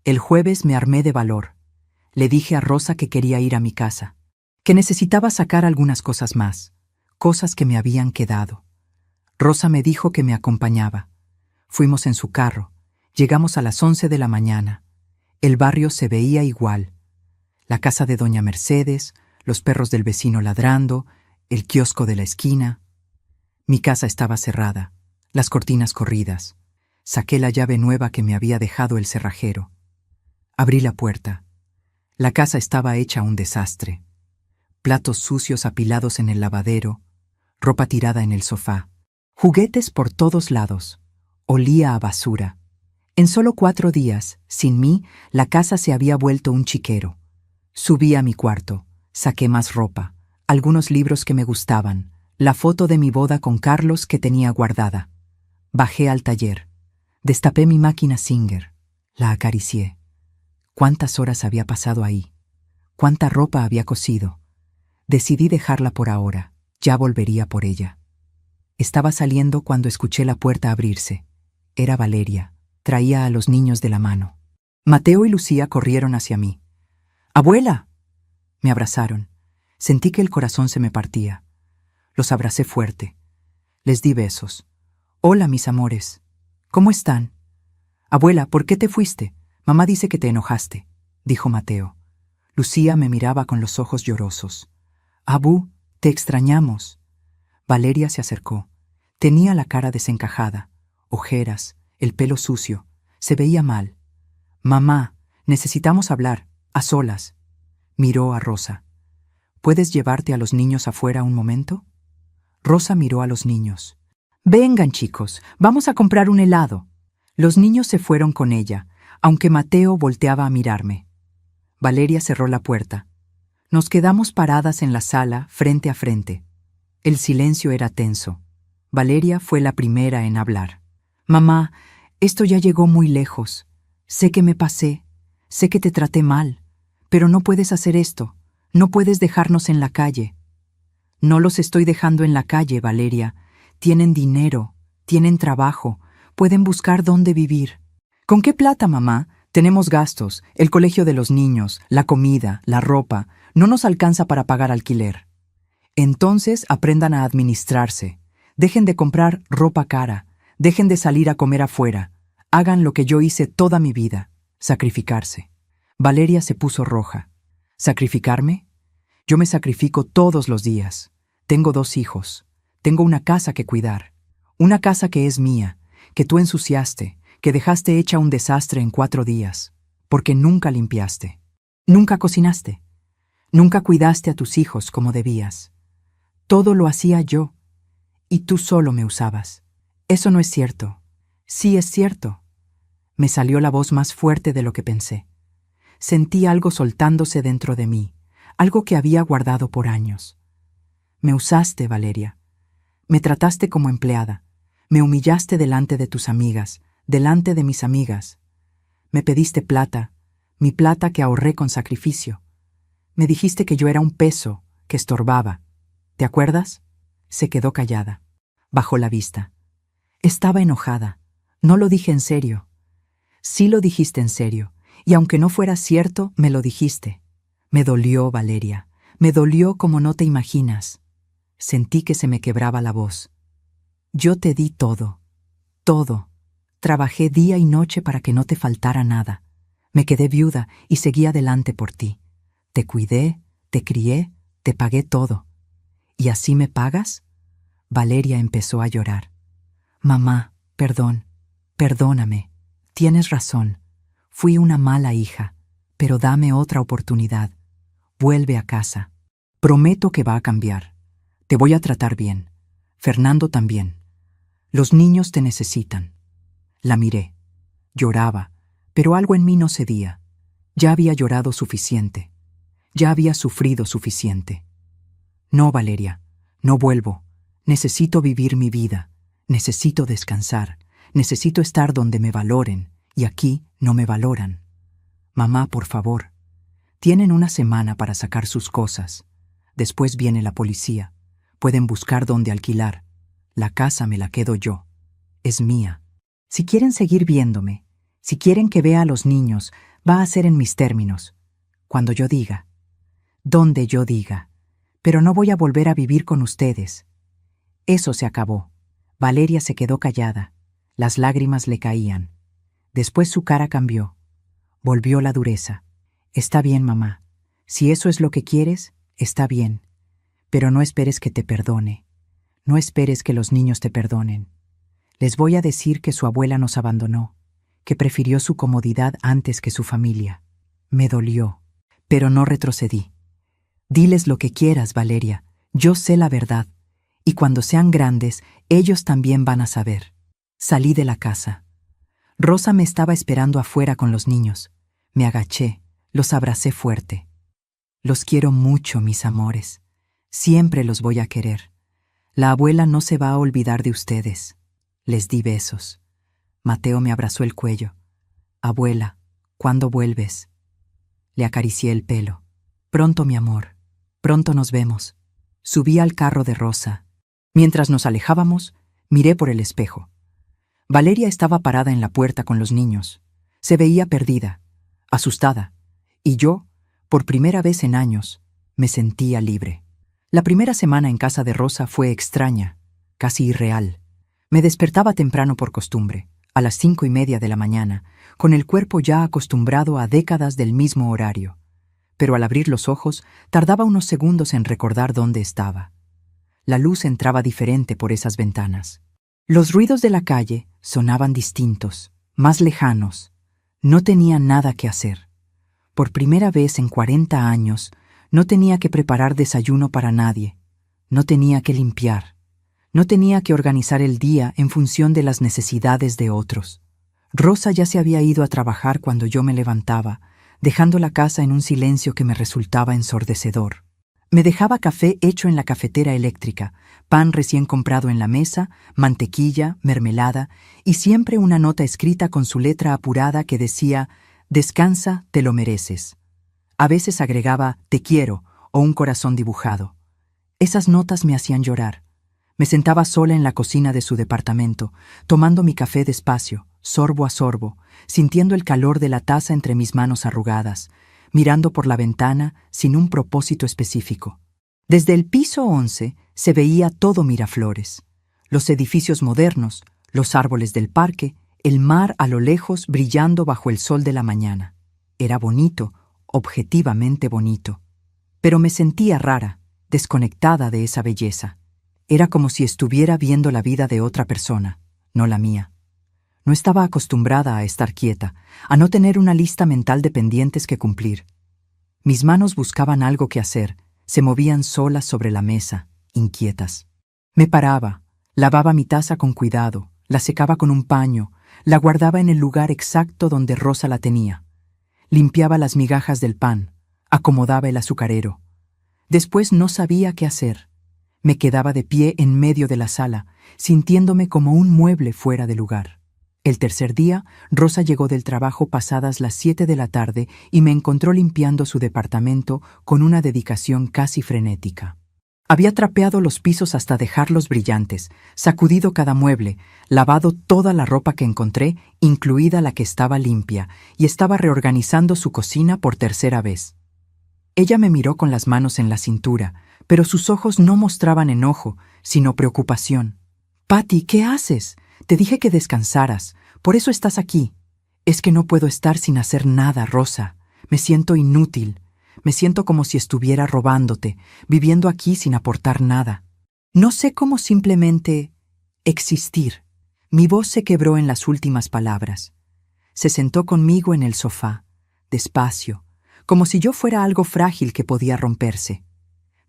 El jueves me armé de valor. Le dije a Rosa que quería ir a mi casa, que necesitaba sacar algunas cosas más, cosas que me habían quedado. Rosa me dijo que me acompañaba. Fuimos en su carro. Llegamos a las 11 de la mañana. El barrio se veía igual. La casa de doña Mercedes, los perros del vecino ladrando, el kiosco de la esquina. Mi casa estaba cerrada, las cortinas corridas. Saqué la llave nueva que me había dejado el cerrajero. Abrí la puerta. La casa estaba hecha un desastre. Platos sucios apilados en el lavadero, ropa tirada en el sofá, juguetes por todos lados. Olía a basura. En solo 4 días, sin mí, la casa se había vuelto un chiquero. Subí a mi cuarto, saqué más ropa, algunos libros que me gustaban, la foto de mi boda con Carlos que tenía guardada. Bajé al taller. Destapé mi máquina Singer. La acaricié. ¿Cuántas horas había pasado ahí? ¿Cuánta ropa había cosido? Decidí dejarla por ahora. Ya volvería por ella. Estaba saliendo cuando escuché la puerta abrirse. Era Valeria. Traía a los niños de la mano. Mateo y Lucía corrieron hacia mí. ¡Abuela! Me abrazaron. Sentí que el corazón se me partía. Los abracé fuerte. Les di besos. Hola, mis amores. ¿Cómo están? Abuela, ¿por qué te fuiste? Mamá dice que te enojaste, dijo Mateo. Lucía me miraba con los ojos llorosos. Abú, te extrañamos. Valeria se acercó. Tenía la cara desencajada, ojeras, el pelo sucio. Se veía mal. Mamá, necesitamos hablar, a solas. Miró a Rosa. ¿Puedes llevarte a los niños afuera un momento? Rosa miró a los niños. Vengan, chicos, vamos a comprar un helado. Los niños se fueron con ella, aunque Mateo volteaba a mirarme. Valeria cerró la puerta. Nos quedamos paradas en la sala, frente a frente. El silencio era tenso. Valeria fue la primera en hablar. Mamá, esto ya llegó muy lejos. Sé que me pasé, sé que te traté mal, pero no puedes hacer esto. No puedes dejarnos en la calle. No los estoy dejando en la calle, Valeria. Tienen dinero, tienen trabajo, pueden buscar dónde vivir. ¿Con qué plata, mamá? Tenemos gastos, el colegio de los niños, la comida, la ropa. No nos alcanza para pagar alquiler. Entonces aprendan a administrarse. Dejen de comprar ropa cara. Dejen de salir a comer afuera. Hagan lo que yo hice toda mi vida, sacrificarse. Valeria se puso roja. ¿Sacrificarme? Yo me sacrifico todos los días. Tengo 2 hijos. Tengo una casa que cuidar. Una casa que es mía, que tú ensuciaste, que dejaste hecha un desastre en 4 días, porque nunca limpiaste. Nunca cocinaste. Nunca cuidaste a tus hijos como debías. Todo lo hacía yo, y tú solo me usabas. Eso no es cierto. Sí es cierto. Me salió la voz más fuerte de lo que pensé. Sentí algo soltándose dentro de mí, algo que había guardado por años. Me usaste, Valeria. Me trataste como empleada. Me humillaste delante de tus amigas, delante de mis amigas. Me pediste plata, mi plata que ahorré con sacrificio. Me dijiste que yo era un peso, que estorbaba. ¿Te acuerdas? Se quedó callada. Bajó la vista. Estaba enojada. No lo dije en serio. Sí lo dijiste en serio, y aunque no fuera cierto, me lo dijiste. Me dolió, Valeria. Me dolió como no te imaginas. Sentí que se me quebraba la voz. Yo te di todo. Todo. Trabajé día y noche para que no te faltara nada. Me quedé viuda y seguí adelante por ti. Te cuidé, te crié, te pagué todo. ¿Y así me pagas? Valeria empezó a llorar. Mamá, perdóname. Tienes razón. Fui una mala hija, pero dame otra oportunidad. Vuelve a casa. Prometo que va a cambiar. Te voy a tratar bien. Fernando también. Los niños te necesitan. La miré. Lloraba, pero algo en mí no cedía. Ya había llorado suficiente. Ya había sufrido suficiente. No, Valeria, no vuelvo. Necesito vivir mi vida. Necesito descansar. Necesito estar donde me valoren, y aquí no me valoran. Mamá, por favor. Tienen una semana para sacar sus cosas. Después viene la policía. Pueden buscar dónde alquilar. La casa me la quedo yo. Es mía. Si quieren seguir viéndome, si quieren que vea a los niños, va a ser en mis términos. Cuando yo diga. Donde yo diga. Pero no voy a volver a vivir con ustedes. Eso se acabó. Valeria se quedó callada. Las lágrimas le caían. Después su cara cambió. Volvió la dureza. Está bien, mamá. Si eso es lo que quieres, está bien. Pero no esperes que te perdone. No esperes que los niños te perdonen. Les voy a decir que su abuela nos abandonó, que prefirió su comodidad antes que su familia. Me dolió, pero no retrocedí. Diles lo que quieras, Valeria. Yo sé la verdad. Y cuando sean grandes, ellos también van a saber. Salí de la casa. Rosa me estaba esperando afuera con los niños. Me agaché, los abracé fuerte. Los quiero mucho, mis amores. Siempre los voy a querer. La abuela no se va a olvidar de ustedes. Les di besos. Mateo me abrazó el cuello. Abuela, ¿cuándo vuelves? Le acaricié el pelo. Pronto, mi amor. Pronto nos vemos. Subí al carro de Rosa. Mientras nos alejábamos, miré por el espejo. Valeria estaba parada en la puerta con los niños. Se veía perdida, asustada, y yo, por primera vez en años, me sentía libre. La primera semana en casa de Rosa fue extraña, casi irreal. Me despertaba temprano por costumbre, a las 5:30 de la mañana, con el cuerpo ya acostumbrado a décadas del mismo horario. Pero al abrir los ojos, tardaba unos segundos en recordar dónde estaba. La luz entraba diferente por esas ventanas. Los ruidos de la calle sonaban distintos, más lejanos. No tenía nada que hacer. Por primera vez en 40 años, no tenía que preparar desayuno para nadie. No tenía que limpiar. No tenía que organizar el día en función de las necesidades de otros. Rosa ya se había ido a trabajar cuando yo me levantaba, dejando la casa en un silencio que me resultaba ensordecedor. Me dejaba café hecho en la cafetera eléctrica, pan recién comprado en la mesa, mantequilla, mermelada y siempre una nota escrita con su letra apurada que decía «Descansa, te lo mereces». A veces agregaba «Te quiero» o un corazón dibujado. Esas notas me hacían llorar. Me sentaba sola en la cocina de su departamento, tomando mi café despacio, sorbo a sorbo, sintiendo el calor de la taza entre mis manos arrugadas, mirando por la ventana sin un propósito específico. Desde el piso 11 se veía todo Miraflores. Los edificios modernos, los árboles del parque, el mar a lo lejos brillando bajo el sol de la mañana. Era bonito, objetivamente bonito. Pero me sentía rara, desconectada de esa belleza. Era como si estuviera viendo la vida de otra persona, no la mía. No estaba acostumbrada a estar quieta, a no tener una lista mental de pendientes que cumplir. Mis manos buscaban algo que hacer, se movían solas sobre la mesa, inquietas. Me paraba, lavaba mi taza con cuidado, la secaba con un paño, la guardaba en el lugar exacto donde Rosa la tenía. Limpiaba las migajas del pan, acomodaba el azucarero. Después no sabía qué hacer. Me quedaba de pie en medio de la sala, sintiéndome como un mueble fuera de lugar. El tercer día, Rosa llegó del trabajo pasadas las 7 de la tarde y me encontró limpiando su departamento con una dedicación casi frenética. Había trapeado los pisos hasta dejarlos brillantes, sacudido cada mueble, lavado toda la ropa que encontré, incluida la que estaba limpia, y estaba reorganizando su cocina por tercera vez. Ella me miró con las manos en la cintura, pero sus ojos no mostraban enojo, sino preocupación. «Patty, ¿qué haces? Te dije que descansaras, por eso estás aquí». «Es que no puedo estar sin hacer nada, Rosa. Me siento inútil. Me siento como si estuviera robándote, viviendo aquí sin aportar nada. No sé cómo simplemente existir. Mi voz se quebró en las últimas palabras. Se sentó conmigo en el sofá, despacio, como si yo fuera algo frágil que podía romperse.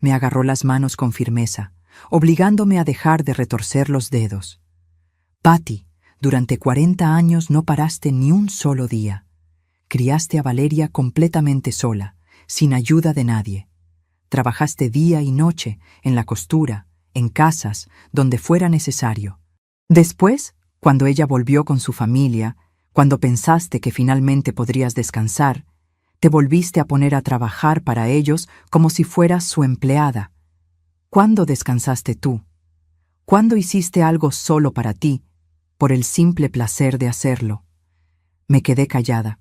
Me agarró las manos con firmeza, obligándome a dejar de retorcer los dedos. Patty, durante 40 años no paraste ni un solo día. Criaste a Valeria completamente sola, sin ayuda de nadie. Trabajaste día y noche, en la costura, en casas, donde fuera necesario. Después, cuando ella volvió con su familia, cuando pensaste que finalmente podrías descansar, te volviste a poner a trabajar para ellos como si fueras su empleada. ¿Cuándo descansaste tú? ¿Cuándo hiciste algo solo para ti, por el simple placer de hacerlo? Me quedé callada,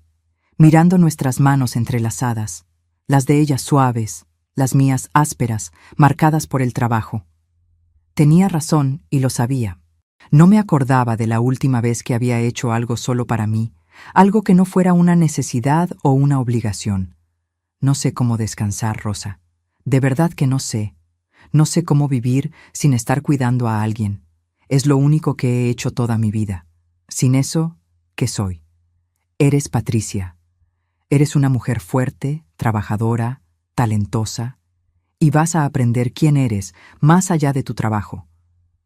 mirando nuestras manos entrelazadas, las de ella suaves, las mías ásperas, marcadas por el trabajo. Tenía razón y lo sabía. No me acordaba de la última vez que había hecho algo solo para mí, algo que no fuera una necesidad o una obligación. No sé cómo descansar, Rosa. De verdad que no sé. No sé cómo vivir sin estar cuidando a alguien. Es lo único que he hecho toda mi vida. Sin eso, ¿qué soy? Eres Patricia. Eres una mujer fuerte, trabajadora, talentosa, y vas a aprender quién eres más allá de tu trabajo,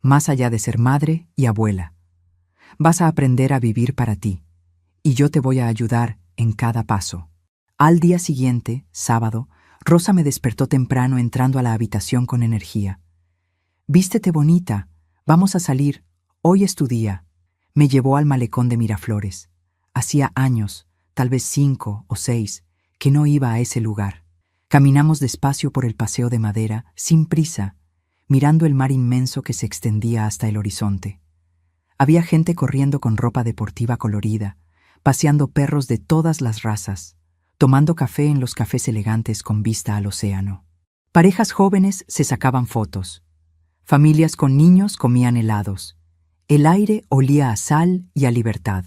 más allá de ser madre y abuela. Vas a aprender a vivir para ti, y yo te voy a ayudar en cada paso. Al día siguiente, sábado, Rosa me despertó temprano entrando a la habitación con energía. «Vístete bonita, vamos a salir, hoy es tu día». Me llevó al malecón de Miraflores. Hacía años, tal vez 5 o 6, que no iba a ese lugar. Caminamos despacio por el paseo de madera, sin prisa, mirando el mar inmenso que se extendía hasta el horizonte. Había gente corriendo con ropa deportiva colorida, paseando perros de todas las razas, tomando café en los cafés elegantes con vista al océano. Parejas jóvenes se sacaban fotos. Familias con niños comían helados. El aire olía a sal y a libertad.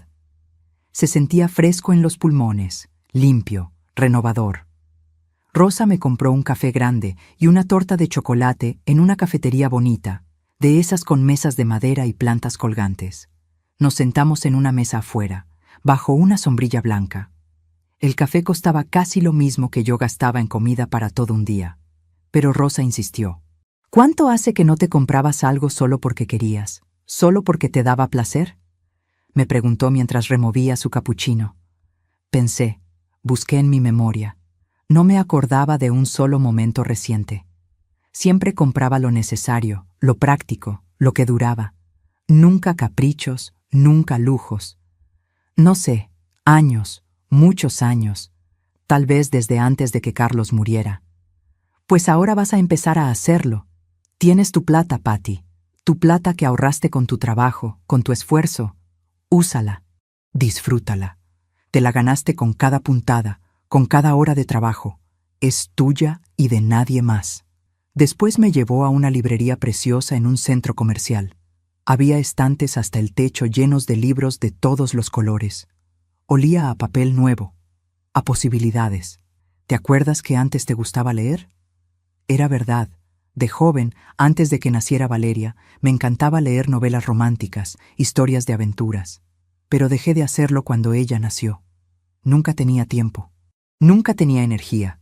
Se sentía fresco en los pulmones, limpio, renovador. Rosa me compró un café grande y una torta de chocolate en una cafetería bonita, de esas con mesas de madera y plantas colgantes. Nos sentamos en una mesa afuera, bajo una sombrilla blanca. El café costaba casi lo mismo que yo gastaba en comida para todo un día. Pero Rosa insistió. «¿Cuánto hace que no te comprabas algo solo porque querías? ¿Solo porque te daba placer?», me preguntó mientras removía su capuchino. Pensé, busqué en mi memoria. No me acordaba de un solo momento reciente. Siempre compraba lo necesario, lo práctico, lo que duraba. Nunca caprichos, nunca lujos. No sé, años, muchos años, tal vez desde antes de que Carlos muriera. Pues ahora vas a empezar a hacerlo. Tienes tu plata, Patty, tu plata que ahorraste con tu trabajo, con tu esfuerzo. Úsala, disfrútala. Te la ganaste con cada puntada, con cada hora de trabajo. Es tuya y de nadie más. Después me llevó a una librería preciosa en un centro comercial. Había estantes hasta el techo llenos de libros de todos los colores. Olía a papel nuevo, a posibilidades. ¿Te acuerdas que antes te gustaba leer? Era verdad. De joven, antes de que naciera Valeria, me encantaba leer novelas románticas, historias de aventuras. Pero dejé de hacerlo cuando ella nació. Nunca tenía tiempo. Nunca tenía energía.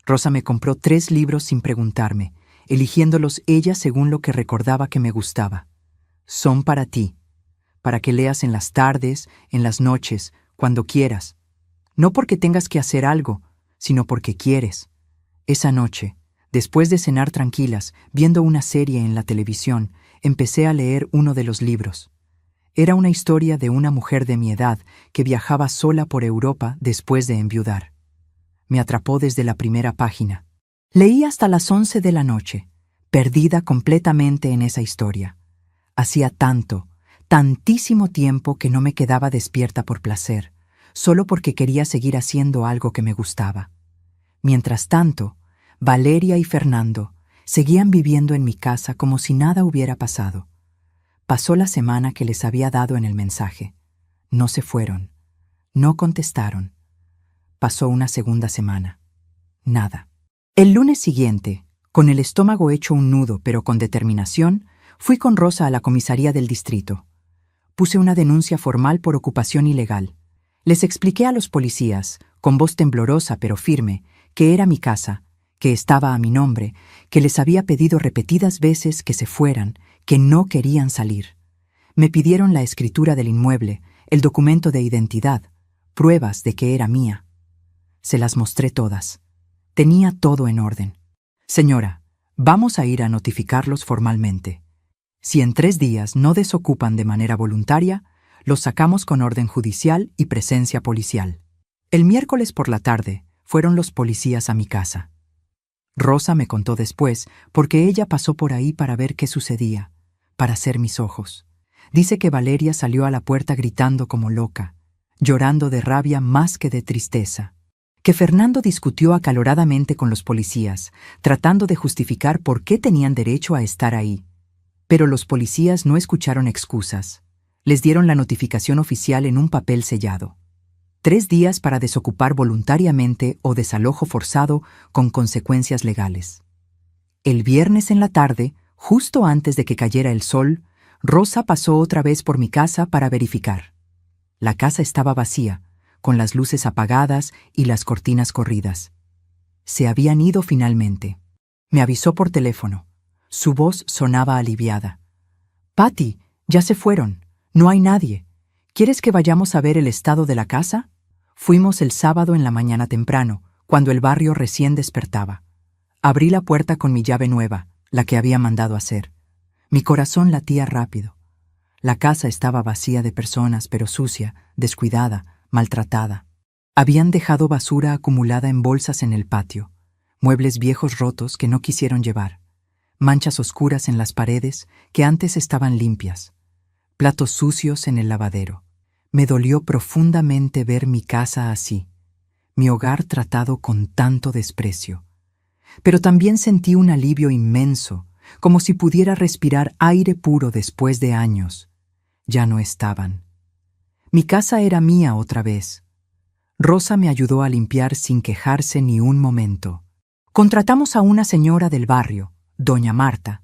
Rosa me compró 3 libros sin preguntarme, eligiéndolos ella según lo que recordaba que me gustaba. Son para ti, para que leas en las tardes, en las noches, cuando quieras. No porque tengas que hacer algo, sino porque quieres. Esa noche, después de cenar tranquilas, viendo una serie en la televisión, empecé a leer uno de los libros. Era una historia de una mujer de mi edad que viajaba sola por Europa después de enviudar. Me atrapó desde la primera página. Leí hasta las 11 de la noche, perdida completamente en esa historia. Hacía tantísimo tiempo que no me quedaba despierta por placer, solo porque quería seguir haciendo algo que me gustaba. Mientras tanto, Valeria y Fernando seguían viviendo en mi casa como si nada hubiera pasado. Pasó la semana que les había dado en el mensaje. No se fueron. No contestaron. Pasó una segunda semana. Nada. El lunes siguiente, con el estómago hecho un nudo pero con determinación, fui con Rosa a la comisaría del distrito. Puse una denuncia formal por ocupación ilegal. Les expliqué a los policías, con voz temblorosa pero firme, que era mi casa, que estaba a mi nombre, que les había pedido repetidas veces que se fueran, que no querían salir. Me pidieron la escritura del inmueble, el documento de identidad, pruebas de que era mía. Se las mostré todas. Tenía todo en orden. Señora, vamos a ir a notificarlos formalmente. Si en 3 días no desocupan de manera voluntaria, los sacamos con orden judicial y presencia policial. El miércoles por la tarde fueron los policías a mi casa. Rosa me contó después, porque ella pasó por ahí para ver qué sucedía, para hacer mis ojos. Dice que Valeria salió a la puerta gritando como loca, llorando de rabia más que de tristeza. Que Fernando discutió acaloradamente con los policías, tratando de justificar por qué tenían derecho a estar ahí. Pero los policías no escucharon excusas. Les dieron la notificación oficial en un papel sellado. 3 días para desocupar voluntariamente o desalojo forzado con consecuencias legales. El viernes en la tarde, justo antes de que cayera el sol, Rosa pasó otra vez por mi casa para verificar. La casa estaba vacía, con las luces apagadas y las cortinas corridas. Se habían ido finalmente. Me avisó por teléfono. Su voz sonaba aliviada. «Patty, ya se fueron. No hay nadie. ¿Quieres que vayamos a ver el estado de la casa?» Fuimos el sábado en la mañana temprano, cuando el barrio recién despertaba. Abrí la puerta con mi llave nueva, la que había mandado hacer. Mi corazón latía rápido. La casa estaba vacía de personas, pero sucia, descuidada, maltratada. Habían dejado basura acumulada en bolsas en el patio, muebles viejos rotos que no quisieron llevar, manchas oscuras en las paredes que antes estaban limpias, platos sucios en el lavadero. Me dolió profundamente ver mi casa así, mi hogar tratado con tanto desprecio. Pero también sentí un alivio inmenso, como si pudiera respirar aire puro después de años. Ya no estaban. Mi casa era mía otra vez. Rosa me ayudó a limpiar sin quejarse ni un momento. Contratamos a una señora del barrio, doña Marta,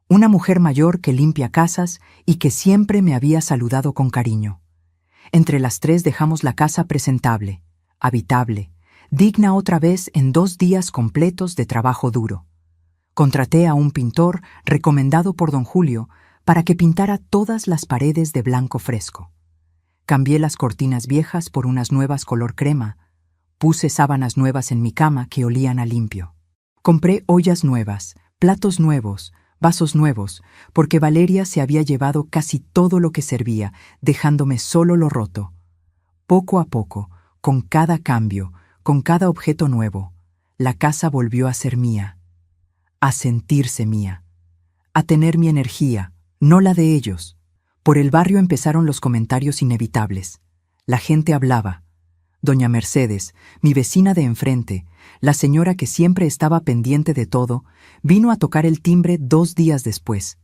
una mujer mayor que limpia casas y que siempre me había saludado con cariño. Entre las 3 dejamos la casa presentable, habitable, digna otra vez en 2 días completos de trabajo duro. Contraté a un pintor recomendado por don Julio para que pintara todas las paredes de blanco fresco. Cambié las cortinas viejas por unas nuevas color crema. Puse sábanas nuevas en mi cama que olían a limpio. Compré ollas nuevas, platos nuevos, vasos nuevos, porque Valeria se había llevado casi todo lo que servía, dejándome solo lo roto. Poco a poco, con cada cambio, con cada objeto nuevo, la casa volvió a ser mía, a sentirse mía, a tener mi energía, no la de ellos. Por el barrio empezaron los comentarios inevitables. La gente hablaba. Doña Mercedes, mi vecina de enfrente, la señora que siempre estaba pendiente de todo, vino a tocar el timbre 2 días después.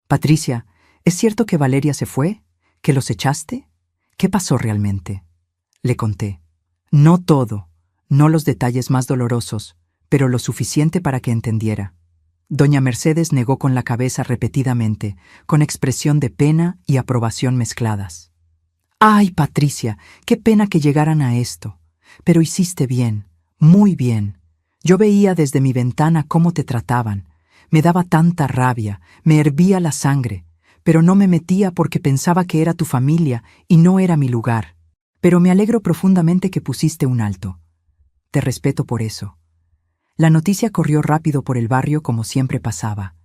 «Patricia, ¿es cierto que Valeria se fue? ¿Que los echaste? ¿Qué pasó realmente?» Le conté. No todo, no los detalles más dolorosos, pero lo suficiente para que entendiera. Doña Mercedes negó con la cabeza repetidamente, con expresión de pena y aprobación mezcladas. «Ay, Patricia, qué pena que llegaran a esto. Pero hiciste bien, muy bien. Yo veía desde mi ventana cómo te trataban. Me daba tanta rabia, me hervía la sangre, pero no me metía porque pensaba que era tu familia y no era mi lugar. Pero me alegro profundamente que pusiste un alto. Te respeto por eso». La noticia corrió rápido por el barrio como siempre pasaba.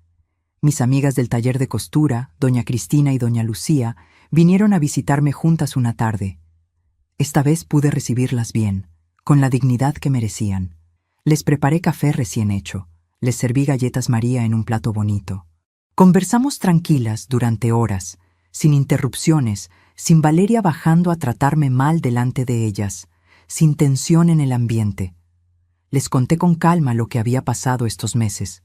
Mis amigas del taller de costura, doña Cristina y doña Lucía, vinieron a visitarme juntas una tarde. Esta vez pude recibirlas bien, con la dignidad que merecían. Les preparé café recién hecho, les serví galletas María en un plato bonito. Conversamos tranquilas durante horas, sin interrupciones, sin Valeria bajando a tratarme mal delante de ellas, sin tensión en el ambiente. Les conté con calma lo que había pasado estos meses.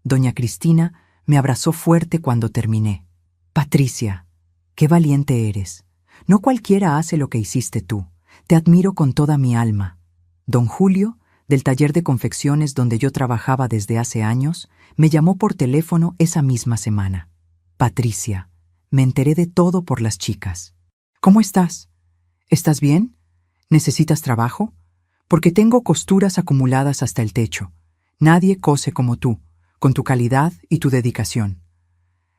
Doña Cristina me abrazó fuerte cuando terminé. «Patricia, qué valiente eres. No cualquiera hace lo que hiciste tú. Te admiro con toda mi alma». Don Julio, del taller de confecciones donde yo trabajaba desde hace años, me llamó por teléfono esa misma semana. «Patricia, me enteré de todo por las chicas. ¿Cómo estás? ¿Estás bien? ¿Necesitas trabajo? Porque tengo costuras acumuladas hasta el techo. Nadie cose como tú, con tu calidad y tu dedicación.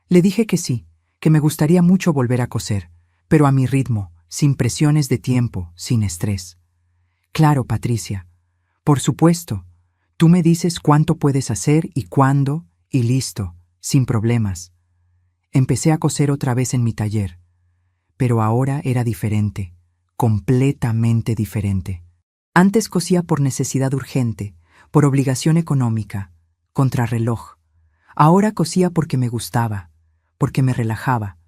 Le dije que sí, que me gustaría mucho volver a coser, pero a mi ritmo, sin presiones de tiempo, sin estrés. Claro, Patricia. Por supuesto. Tú me dices cuánto puedes hacer y cuándo, y listo, sin problemas. Empecé a coser otra vez en mi taller, pero ahora era diferente, completamente diferente. Antes cosía por necesidad urgente, por obligación económica, contrarreloj. Ahora cosía porque me gustaba, porque me relajaba,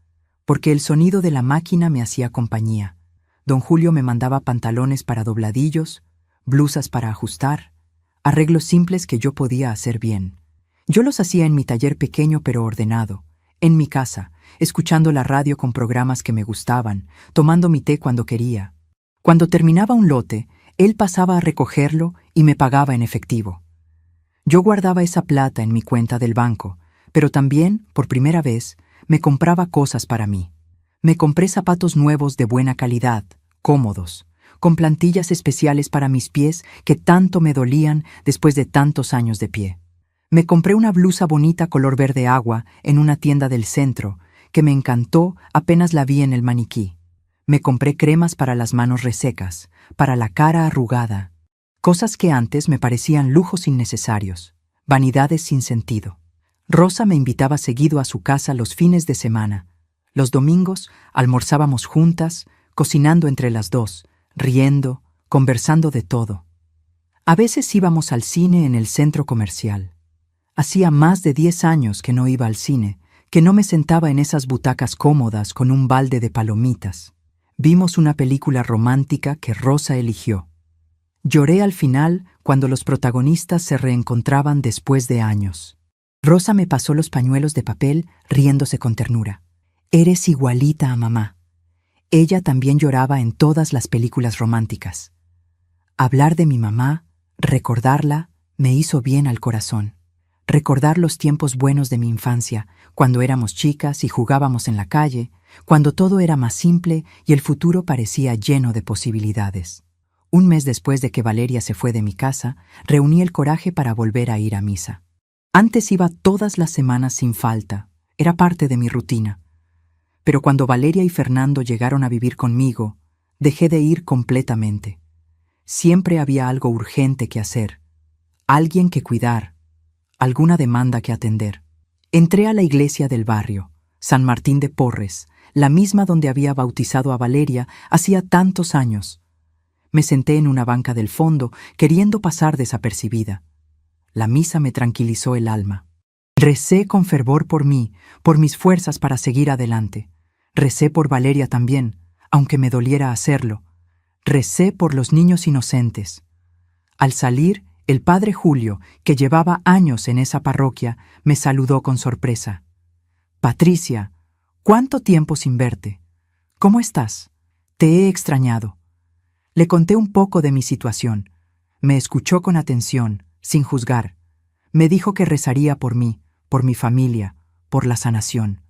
porque el sonido de la máquina me hacía compañía. Don Julio me mandaba pantalones para dobladillos, blusas para ajustar, arreglos simples que yo podía hacer bien. Yo los hacía en mi taller pequeño pero ordenado, en mi casa, escuchando la radio con programas que me gustaban, tomando mi té cuando quería. Cuando terminaba un lote, él pasaba a recogerlo y me pagaba en efectivo. Yo guardaba esa plata en mi cuenta del banco, pero también, por primera vez, me compraba cosas para mí. Me compré zapatos nuevos de buena calidad, cómodos, con plantillas especiales para mis pies que tanto me dolían después de tantos años de pie. Me compré una blusa bonita color verde agua en una tienda del centro, que me encantó apenas la vi en el maniquí. Me compré cremas para las manos resecas, para la cara arrugada, cosas que antes me parecían lujos innecesarios, vanidades sin sentido. Rosa me invitaba seguido a su casa los fines de semana. Los domingos almorzábamos juntas, cocinando entre las dos, riendo, conversando de todo. A veces íbamos al cine en el centro comercial. Hacía más de 10 años que no iba al cine, que no me sentaba en esas butacas cómodas con un balde de palomitas. Vimos una película romántica que Rosa eligió. Lloré al final cuando los protagonistas se reencontraban después de años. Rosa me pasó los pañuelos de papel riéndose con ternura. Eres igualita a mamá. Ella también lloraba en todas las películas románticas. Hablar de mi mamá, recordarla, me hizo bien al corazón. Recordar los tiempos buenos de mi infancia, cuando éramos chicas y jugábamos en la calle, cuando todo era más simple y el futuro parecía lleno de posibilidades. Un mes después de que Valeria se fue de mi casa, reuní el coraje para volver a ir a misa. Antes iba todas las semanas sin falta, era parte de mi rutina. Pero cuando Valeria y Fernando llegaron a vivir conmigo, dejé de ir completamente. Siempre había algo urgente que hacer, alguien que cuidar, alguna demanda que atender. Entré a la iglesia del barrio, San Martín de Porres, la misma donde había bautizado a Valeria hacía tantos años. Me senté en una banca del fondo, queriendo pasar desapercibida. La misa me tranquilizó el alma. Recé con fervor por mí, por mis fuerzas para seguir adelante. Recé por Valeria también, aunque me doliera hacerlo. Recé por los niños inocentes. Al salir, el padre Julio, que llevaba años en esa parroquia, me saludó con sorpresa. «Patricia, ¿cuánto tiempo sin verte? ¿Cómo estás? Te he extrañado». Le conté un poco de mi situación. Me escuchó con atención, sin juzgar. Me dijo que rezaría por mí, por mi familia, por la sanación.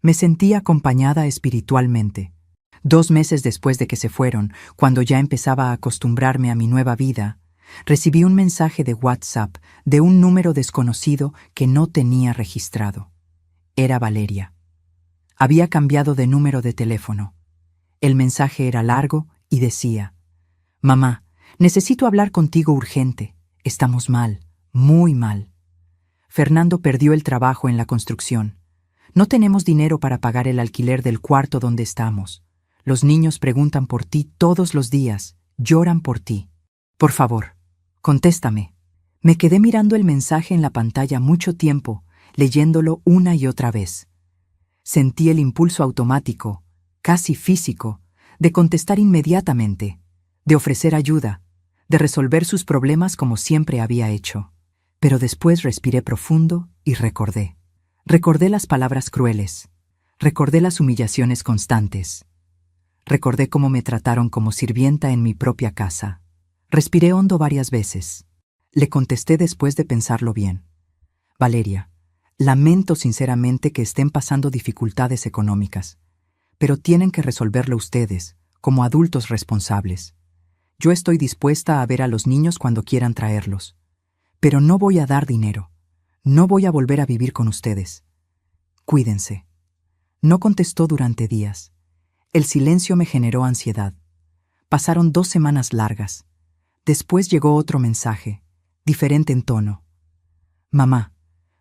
Me sentí acompañada espiritualmente. 2 meses después de que se fueron, cuando ya empezaba a acostumbrarme a mi nueva vida, recibí un mensaje de WhatsApp de un número desconocido que no tenía registrado. Era Valeria. Había cambiado de número de teléfono. El mensaje era largo y decía: «Mamá, necesito hablar contigo urgente. Estamos mal, muy mal. Fernando perdió el trabajo en la construcción. No tenemos dinero para pagar el alquiler del cuarto donde estamos. Los niños preguntan por ti todos los días, lloran por ti. Por favor, contéstame». Me quedé mirando el mensaje en la pantalla mucho tiempo, leyéndolo una y otra vez. Sentí el impulso automático, casi físico, de contestar inmediatamente, de ofrecer ayuda, de resolver sus problemas como siempre había hecho. Pero después respiré profundo y recordé. Recordé las palabras crueles. Recordé las humillaciones constantes. Recordé cómo me trataron como sirvienta en mi propia casa. Respiré hondo varias veces. Le contesté después de pensarlo bien. «Valeria, Lamento sinceramente que estén pasando dificultades económicas, pero tienen que resolverlo ustedes, como adultos responsables. Yo estoy dispuesta a ver a los niños cuando quieran traerlos, pero no voy a dar dinero. No voy a volver a vivir con ustedes. Cuídense. No contestó durante días. El silencio me generó ansiedad. Pasaron 2 semanas largas. Después llegó otro mensaje, diferente en tono. Mamá,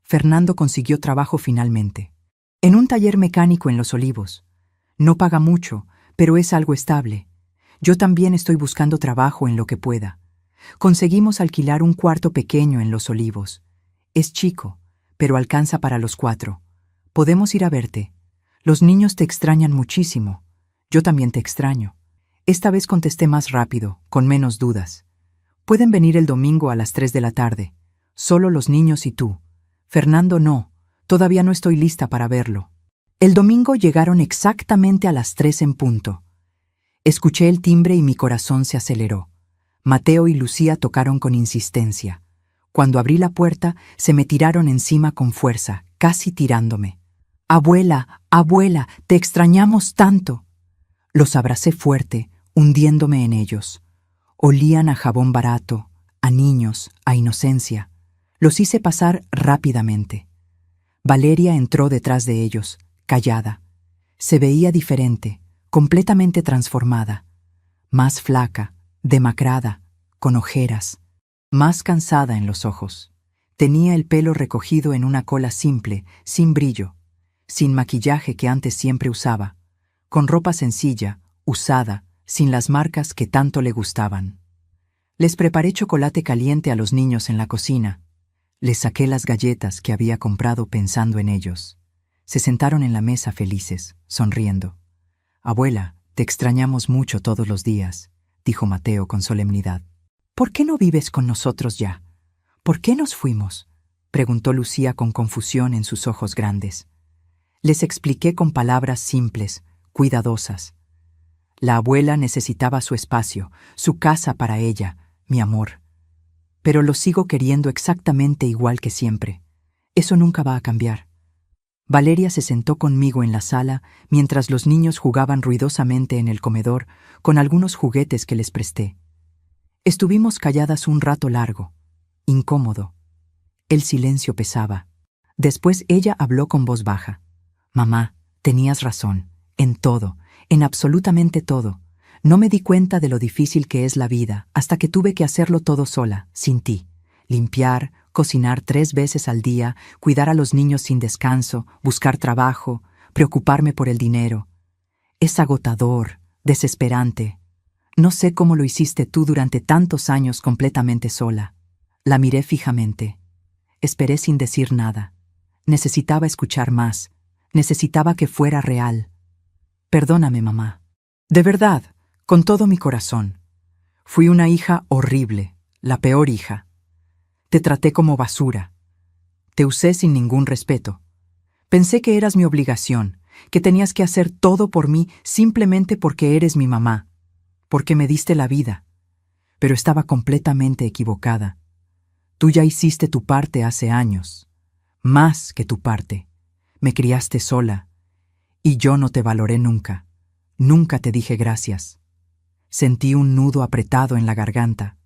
Fernando consiguió trabajo finalmente. En un taller mecánico en Los Olivos. No paga mucho, pero es algo estable. Yo también estoy buscando trabajo en lo que pueda. Conseguimos alquilar un cuarto pequeño en Los Olivos. Es chico, pero alcanza para los 4. Podemos ir a verte. Los niños te extrañan muchísimo. Yo también te extraño. Esta vez contesté más rápido, con menos dudas. Pueden venir el domingo a las 3 de la tarde. Solo los niños y tú. Fernando no. Todavía no estoy lista para verlo. El domingo llegaron exactamente a las 3 en punto. Escuché el timbre y mi corazón se aceleró. Mateo y Lucía tocaron con insistencia. Cuando abrí la puerta, se me tiraron encima con fuerza, casi tirándome. «Abuela, abuela, te extrañamos tanto». Los abracé fuerte, hundiéndome en ellos. Olían a jabón barato, a niños, a inocencia. Los hice pasar rápidamente. Valeria entró detrás de ellos, callada. Se veía diferente, completamente transformada. Más flaca, demacrada, con ojeras, más cansada en los ojos. Tenía el pelo recogido en una cola simple, sin brillo, sin maquillaje que antes siempre usaba, con ropa sencilla, usada, sin las marcas que tanto le gustaban. Les preparé chocolate caliente a los niños en la cocina. Les saqué las galletas que había comprado pensando en ellos. Se sentaron en la mesa felices, sonriendo. «Abuela, te extrañamos mucho todos los días», dijo Mateo con solemnidad. «¿Por qué no vives con nosotros ya? ¿Por qué nos fuimos?», preguntó Lucía con confusión en sus ojos grandes. Les expliqué con palabras simples, cuidadosas. La abuela necesitaba su espacio, su casa para ella, mi amor. Pero lo sigo queriendo exactamente igual que siempre. Eso nunca va a cambiar. Valeria se sentó conmigo en la sala mientras los niños jugaban ruidosamente en el comedor con algunos juguetes que les presté. Estuvimos calladas un rato largo, incómodo. El silencio pesaba. Después ella habló con voz baja. «Mamá, tenías razón, en todo, en absolutamente todo. No me di cuenta de lo difícil que es la vida hasta que tuve que hacerlo todo sola, sin ti. Limpiar, cocinar 3 veces al día, cuidar a los niños sin descanso, buscar trabajo, preocuparme por el dinero. Es agotador, desesperante. No sé cómo lo hiciste tú durante tantos años completamente sola». La miré fijamente. Esperé sin decir nada. Necesitaba escuchar más. Necesitaba que fuera real. «Perdóname, mamá. De verdad, con todo mi corazón. Fui una hija horrible, la peor hija. Te traté como basura. Te usé sin ningún respeto. Pensé que eras mi obligación, que tenías que hacer todo por mí simplemente porque eres mi mamá, porque me diste la vida. Pero estaba completamente equivocada. Tú ya hiciste tu parte hace años, más que tu parte. Me criaste sola, y yo no te valoré nunca. Nunca te dije gracias». Sentí un nudo apretado en la garganta,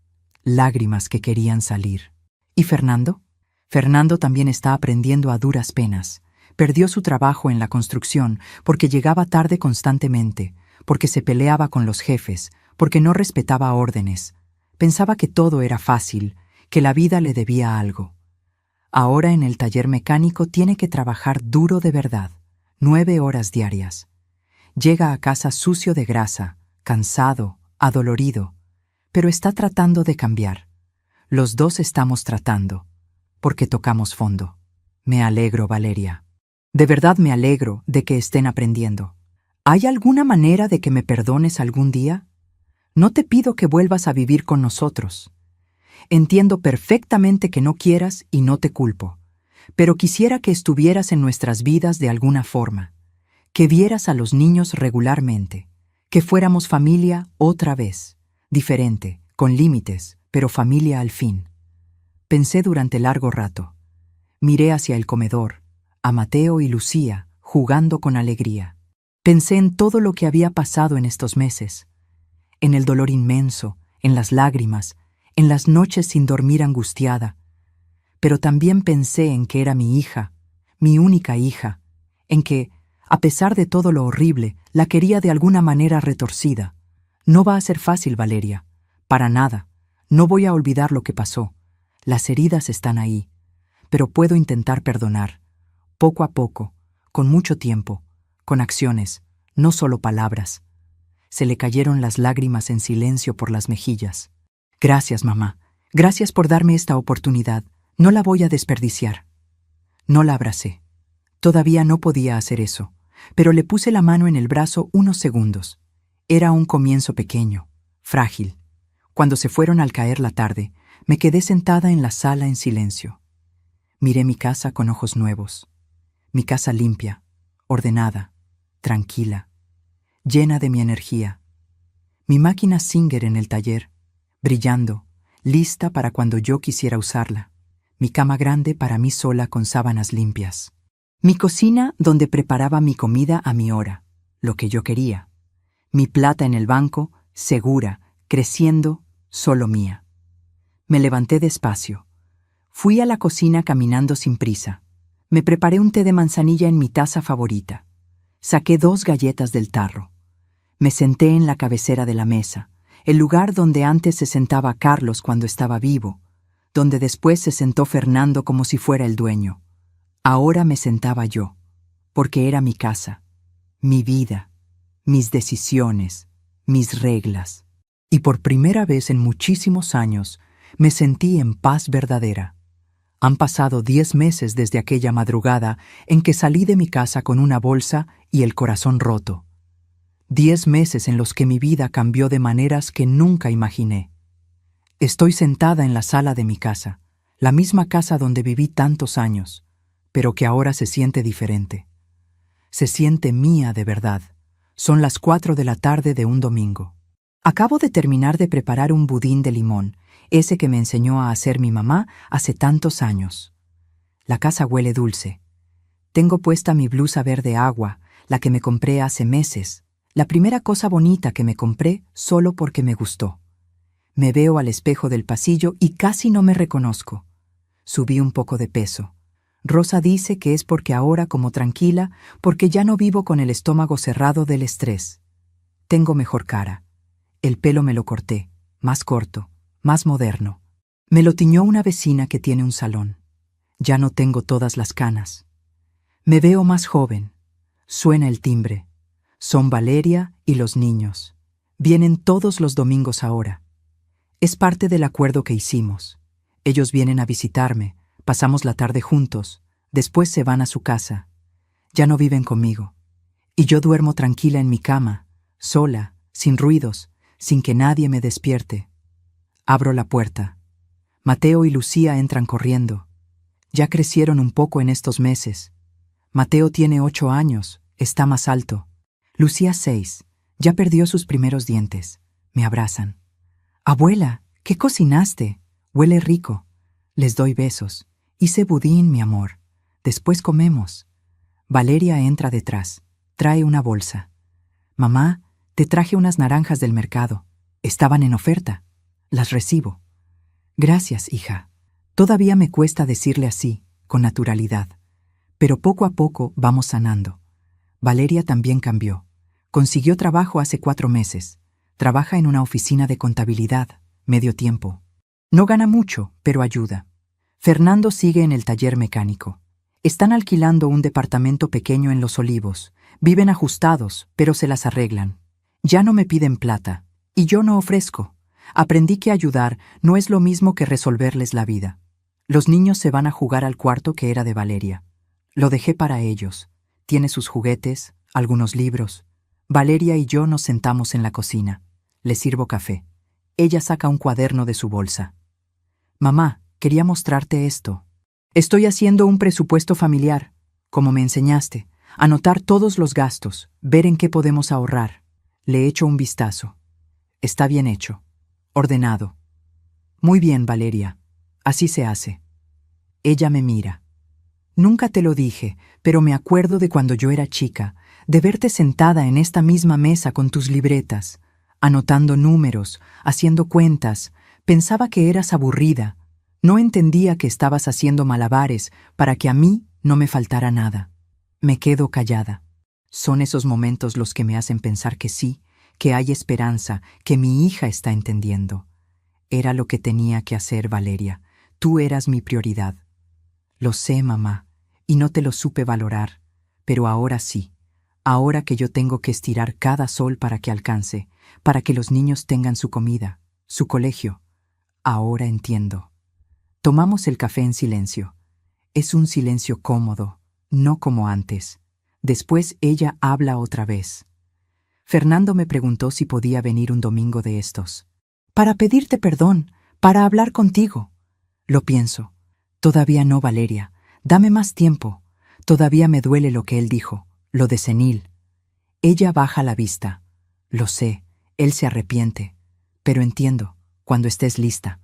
lágrimas que querían salir. ¿Y Fernando? Fernando también está aprendiendo a duras penas. Perdió su trabajo en la construcción porque llegaba tarde constantemente, porque se peleaba con los jefes, porque no respetaba órdenes. Pensaba que todo era fácil, que la vida le debía algo. Ahora en el taller mecánico tiene que trabajar duro de verdad, 9 horas diarias. Llega a casa sucio de grasa, cansado, adolorido, pero está tratando de cambiar. Los dos estamos tratando, porque tocamos fondo. Me alegro, Valeria. De verdad me alegro de que estén aprendiendo. ¿Hay alguna manera de que me perdones algún día? No te pido que vuelvas a vivir con nosotros. Entiendo perfectamente que no quieras y no te culpo, pero quisiera que estuvieras en nuestras vidas de alguna forma, que vieras a los niños regularmente, que fuéramos familia otra vez, diferente, con límites, pero familia al fin. Pensé durante largo rato. Miré hacia el comedor, a Mateo y Lucía, jugando con alegría. Pensé en todo lo que había pasado en estos meses, en el dolor inmenso, en las lágrimas, en las noches sin dormir angustiada. Pero también pensé en que era mi hija, mi única hija, en que, a pesar de todo lo horrible, la quería de alguna manera retorcida. No va a ser fácil, Valeria. Para nada. No voy a olvidar lo que pasó. Las heridas están ahí. Pero puedo intentar perdonar. Poco a poco, con mucho tiempo, con acciones, no solo palabras. Se le cayeron las lágrimas en silencio por las mejillas. Gracias, mamá. Gracias por darme esta oportunidad. No la voy a desperdiciar. No la abracé. Todavía no podía hacer eso, pero le puse la mano en el brazo unos segundos. Era un comienzo pequeño, frágil. Cuando se fueron al caer la tarde, me quedé sentada en la sala en silencio. Miré mi casa con ojos nuevos. Mi casa limpia, ordenada, tranquila, llena de mi energía. Mi máquina Singer en el taller, brillando, lista para cuando yo quisiera usarla. Mi cama grande para mí sola con sábanas limpias. Mi cocina donde preparaba mi comida a mi hora, lo que yo quería. Mi plata en el banco, segura, creciendo, solo mía. Me levanté despacio. Fui a la cocina caminando sin prisa. Me preparé un té de manzanilla en mi taza favorita. Saqué 2 galletas del tarro. Me senté en la cabecera de la mesa, el lugar donde antes se sentaba Carlos cuando estaba vivo, donde después se sentó Fernando como si fuera el dueño. Ahora me sentaba yo, porque era mi casa, mi vida, mis decisiones, mis reglas. Y por primera vez en muchísimos años me sentí en paz verdadera. Han pasado 10 meses desde aquella madrugada en que salí de mi casa con una bolsa y el corazón roto. 10 meses en los que mi vida cambió de maneras que nunca imaginé. Estoy sentada en la sala de mi casa, la misma casa donde viví tantos años, pero que ahora se siente diferente. Se siente mía de verdad. Son las 4 de la tarde de un domingo. Acabo de terminar de preparar un budín de limón, ese que me enseñó a hacer mi mamá hace tantos años. La casa huele dulce. Tengo puesta mi blusa verde agua, la que me compré hace meses, la primera cosa bonita que me compré solo porque me gustó. Me veo al espejo del pasillo y casi no me reconozco. Subí un poco de peso. Rosa dice que es porque ahora como tranquila, porque ya no vivo con el estómago cerrado del estrés. Tengo mejor cara. El pelo me lo corté, más corto, más moderno. Me lo tiñó una vecina que tiene un salón. Ya no tengo todas las canas. Me veo más joven. Suena el timbre. Son Valeria y los niños. Vienen todos los domingos ahora. Es parte del acuerdo que hicimos. Ellos vienen a visitarme, pasamos la tarde juntos, después se van a su casa. Ya no viven conmigo. Y yo duermo tranquila en mi cama, sola, sin ruidos, sin que nadie me despierte. Abro la puerta. Mateo y Lucía entran corriendo. Ya crecieron un poco en estos meses. Mateo tiene 8 años, está más alto. Lucía 6, ya perdió sus primeros dientes. Me abrazan. Abuela, ¿qué cocinaste? Huele rico. Les doy besos. Hice budín, mi amor. Después comemos. Valeria entra detrás. Trae una bolsa. Mamá, te traje unas naranjas del mercado. Estaban en oferta. Las recibo. Gracias, hija. Todavía me cuesta decirle así, con naturalidad. Pero poco a poco vamos sanando. Valeria también cambió. Consiguió trabajo hace 4 meses. Trabaja en una oficina de contabilidad, medio tiempo. No gana mucho, pero ayuda. Fernando sigue en el taller mecánico. Están alquilando un departamento pequeño en Los Olivos. Viven ajustados, pero se las arreglan. Ya no me piden plata, y yo no ofrezco. Aprendí que ayudar no es lo mismo que resolverles la vida. Los niños se van a jugar al cuarto que era de Valeria. Lo dejé para ellos. Tiene sus juguetes, algunos libros. Valeria y yo nos sentamos en la cocina. Le sirvo café. Ella saca un cuaderno de su bolsa. Mamá, quería mostrarte esto. Estoy haciendo un presupuesto familiar, como me enseñaste. Anotar todos los gastos, ver en qué podemos ahorrar. Le echo un vistazo. Está bien hecho. Ordenado. Muy bien, Valeria. Así se hace. Ella me mira. Nunca te lo dije, pero me acuerdo de cuando yo era chica, de verte sentada en esta misma mesa con tus libretas, anotando números, haciendo cuentas. Pensaba que eras aburrida. No entendía que estabas haciendo malabares para que a mí no me faltara nada. Me quedo callada. Son esos momentos los que me hacen pensar que sí, que hay esperanza, que mi hija está entendiendo. Era lo que tenía que hacer, Valeria. Tú eras mi prioridad. Lo sé, mamá, y no te lo supe valorar, pero ahora sí. Ahora que yo tengo que estirar cada sol para que alcance, para que los niños tengan su comida, su colegio. Ahora entiendo. Tomamos el café en silencio. Es un silencio cómodo, no como antes. Después ella habla otra vez. Fernando me preguntó si podía venir un domingo de estos. Para pedirte perdón, para hablar contigo. Lo pienso. Todavía no, Valeria. Dame más tiempo. Todavía me duele lo que él dijo, lo de senil. Ella baja la vista. Lo sé, él se arrepiente. Pero entiendo, cuando estés lista.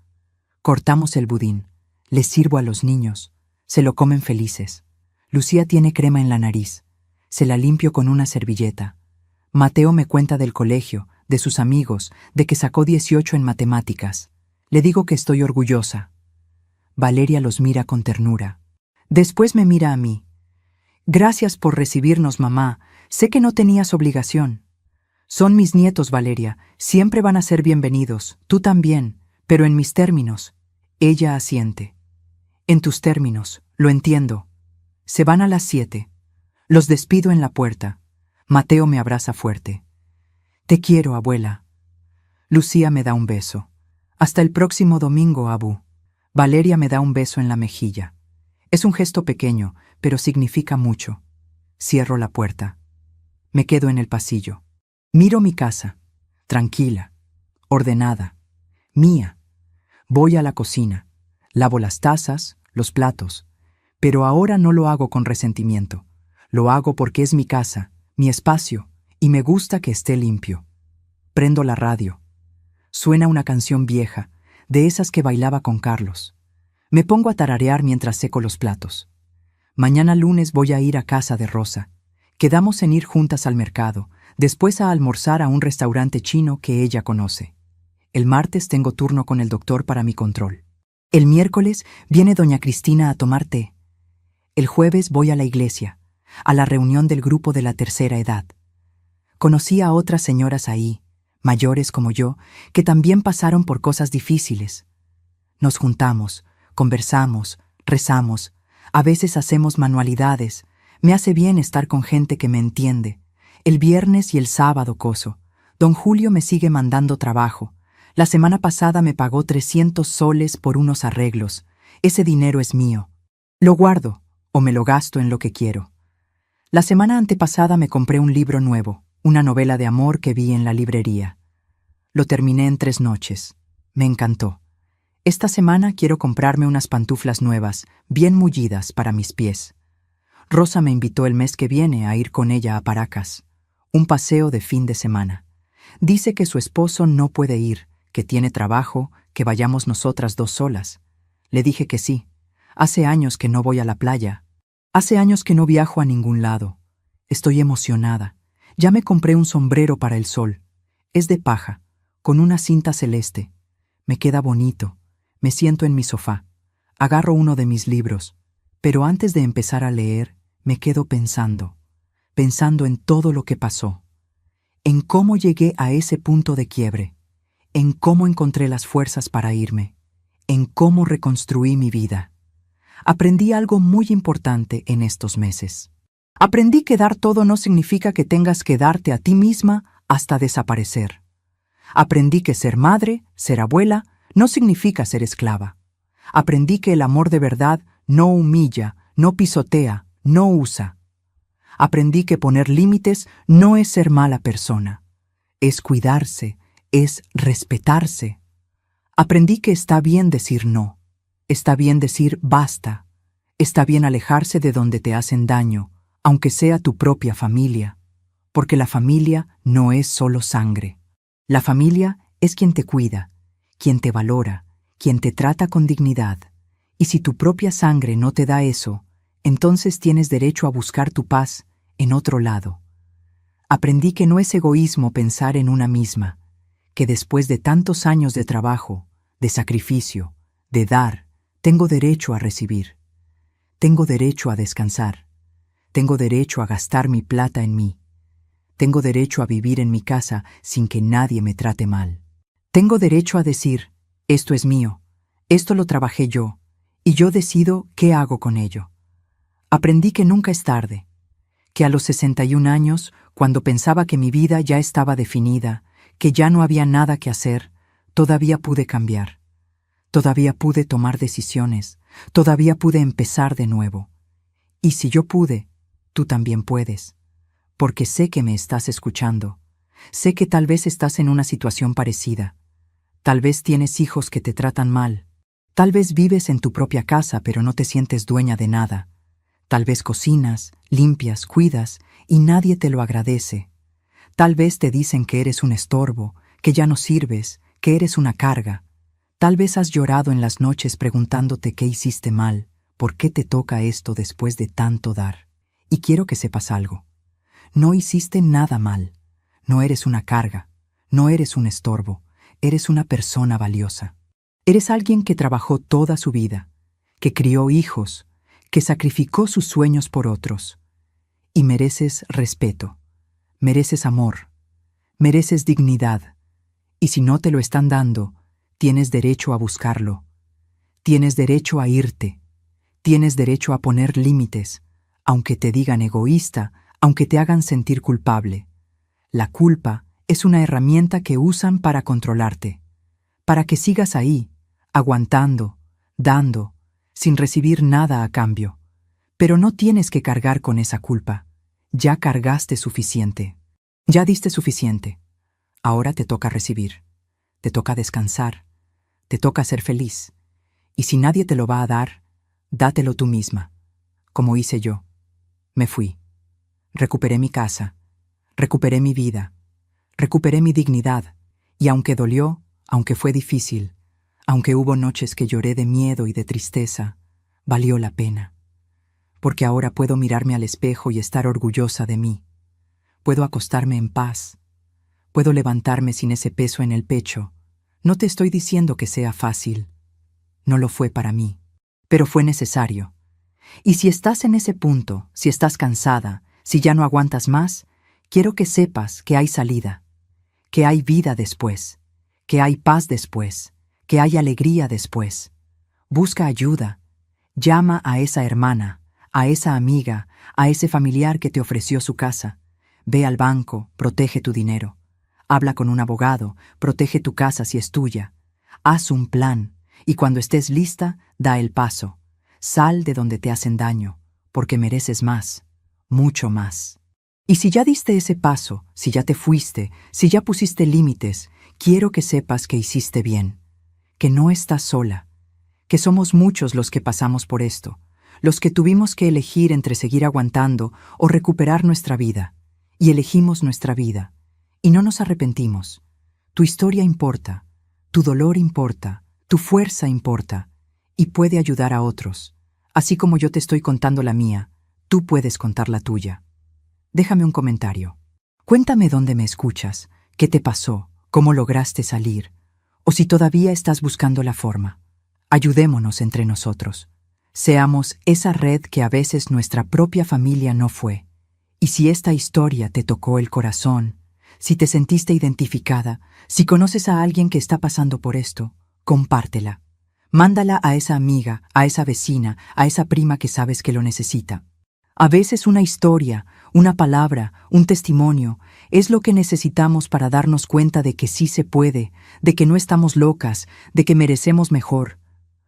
Cortamos el budín. Les sirvo a los niños. Se lo comen felices. Lucía tiene crema en la nariz. Se la limpio con una servilleta. Mateo me cuenta del colegio, de sus amigos, de que sacó 18 en matemáticas. Le digo que estoy orgullosa. Valeria los mira con ternura. Después me mira a mí. Gracias por recibirnos, mamá. Sé que no tenías obligación. Son mis nietos, Valeria. Siempre van a ser bienvenidos. Tú también. Pero en mis términos. Ella asiente. En tus términos. Lo entiendo. Se van a las 7. Los despido en la puerta. Mateo me abraza fuerte. Te quiero, abuela. Lucía me da un beso. Hasta el próximo domingo, Abu. Valeria me da un beso en la mejilla. Es un gesto pequeño, pero significa mucho. Cierro la puerta. Me quedo en el pasillo. Miro mi casa. Tranquila. Ordenada. Mía. Voy a la cocina. Lavo las tazas, los platos. Pero ahora no lo hago con resentimiento. Lo hago porque es mi casa, mi espacio, y me gusta que esté limpio. Prendo la radio. Suena una canción vieja, de esas que bailaba con Carlos. Me pongo a tararear mientras seco los platos. Mañana lunes voy a ir a casa de Rosa. Quedamos en ir juntas al mercado, después a almorzar a un restaurante chino que ella conoce. El martes tengo turno con el doctor para mi control. El miércoles viene doña Cristina a tomar té. El jueves voy a la iglesia, a la reunión del grupo de la tercera edad. Conocí a otras señoras ahí, mayores como yo, que también pasaron por cosas difíciles. Nos juntamos, conversamos, rezamos, a veces hacemos manualidades. Me hace bien estar con gente que me entiende. El viernes y el sábado coso. Don Julio me sigue mandando trabajo. La semana pasada me pagó 300 soles por unos arreglos. Ese dinero es mío. Lo guardo o me lo gasto en lo que quiero. La semana antepasada me compré un libro nuevo, una novela de amor que vi en la librería. Lo terminé en 3 noches. Me encantó. Esta semana quiero comprarme unas pantuflas nuevas, bien mullidas para mis pies. Rosa me invitó el mes que viene a ir con ella a Paracas, un paseo de fin de semana. Dice que su esposo no puede ir, que tiene trabajo, que vayamos nosotras 2 solas. Le dije que sí. Hace años que no voy a la playa. Hace años que no viajo a ningún lado. Estoy emocionada. Ya me compré un sombrero para el sol. Es de paja, con una cinta celeste. Me queda bonito. Me siento en mi sofá. Agarro uno de mis libros. Pero antes de empezar a leer, me quedo pensando en todo lo que pasó. En cómo llegué a ese punto de quiebre. En cómo encontré las fuerzas para irme. En cómo reconstruí mi vida. Aprendí algo muy importante en estos meses. Aprendí que dar todo no significa que tengas que darte a ti misma hasta desaparecer. Aprendí que ser madre, ser abuela, no significa ser esclava. Aprendí que el amor de verdad no humilla, no pisotea, no usa. Aprendí que poner límites no es ser mala persona. Es cuidarse, es respetarse. Aprendí que está bien decir no. Está bien decir basta. Está bien alejarse de donde te hacen daño, aunque sea tu propia familia. Porque la familia no es solo sangre. La familia es quien te cuida, quien te valora, quien te trata con dignidad. Y si tu propia sangre no te da eso, entonces tienes derecho a buscar tu paz en otro lado. Aprendí que no es egoísmo pensar en una misma, que después de tantos años de trabajo, de sacrificio, de dar, tengo derecho a recibir. Tengo derecho a descansar. Tengo derecho a gastar mi plata en mí. Tengo derecho a vivir en mi casa sin que nadie me trate mal. Tengo derecho a decir, esto es mío, esto lo trabajé yo, y yo decido qué hago con ello. Aprendí que nunca es tarde, que a los 61 años, cuando pensaba que mi vida ya estaba definida, que ya no había nada que hacer, todavía pude cambiar. Todavía pude tomar decisiones, todavía pude empezar de nuevo. Y si yo pude, tú también puedes. Porque sé que me estás escuchando. Sé que tal vez estás en una situación parecida. Tal vez tienes hijos que te tratan mal. Tal vez vives en tu propia casa pero no te sientes dueña de nada. Tal vez cocinas, limpias, cuidas y nadie te lo agradece. Tal vez te dicen que eres un estorbo, que ya no sirves, que eres una carga. Tal vez has llorado en las noches preguntándote qué hiciste mal, por qué te toca esto después de tanto dar. Y quiero que sepas algo. No hiciste nada mal. No eres una carga. No eres un estorbo. Eres una persona valiosa. Eres alguien que trabajó toda su vida, que crió hijos, que sacrificó sus sueños por otros. Y mereces respeto. Mereces amor. Mereces dignidad. Y si no te lo están dando, tienes derecho a buscarlo. Tienes derecho a irte. Tienes derecho a poner límites, aunque te digan egoísta, aunque te hagan sentir culpable. La culpa es una herramienta que usan para controlarte, para que sigas ahí, aguantando, dando, sin recibir nada a cambio. Pero no tienes que cargar con esa culpa. Ya cargaste suficiente. Ya diste suficiente. Ahora te toca recibir. Te toca descansar. Te toca ser feliz. Y si nadie te lo va a dar, dátelo tú misma, como hice yo. Me fui. Recuperé mi casa. Recuperé mi vida. Recuperé mi dignidad. Y aunque dolió, aunque fue difícil, aunque hubo noches que lloré de miedo y de tristeza, valió la pena. Porque ahora puedo mirarme al espejo y estar orgullosa de mí. Puedo acostarme en paz. Puedo levantarme sin ese peso en el pecho. No te estoy diciendo que sea fácil. No lo fue para mí, pero fue necesario. Y si estás en ese punto, si estás cansada, si ya no aguantas más, quiero que sepas que hay salida, que hay vida después, que hay paz después, que hay alegría después. Busca ayuda. Llama a esa hermana, a esa amiga, a ese familiar que te ofreció su casa. Ve al banco, protege tu dinero. Habla con un abogado, protege tu casa si es tuya. Haz un plan, y cuando estés lista, da el paso. Sal de donde te hacen daño, porque mereces más, mucho más. Y si ya diste ese paso, si ya te fuiste, si ya pusiste límites, quiero que sepas que hiciste bien, que no estás sola, que somos muchos los que pasamos por esto, los que tuvimos que elegir entre seguir aguantando o recuperar nuestra vida, y elegimos nuestra vida, y no nos arrepentimos. Tu historia importa, tu dolor importa, tu fuerza importa, y puede ayudar a otros. Así como yo te estoy contando la mía, tú puedes contar la tuya. Déjame un comentario. Cuéntame dónde me escuchas, qué te pasó, cómo lograste salir, o si todavía estás buscando la forma. Ayudémonos entre nosotros. Seamos esa red que a veces nuestra propia familia no fue. Y si esta historia te tocó el corazón, si te sentiste identificada, si conoces a alguien que está pasando por esto, compártela. Mándala a esa amiga, a esa vecina, a esa prima que sabes que lo necesita. A veces una historia, una palabra, un testimonio, es lo que necesitamos para darnos cuenta de que sí se puede, de que no estamos locas, de que merecemos mejor.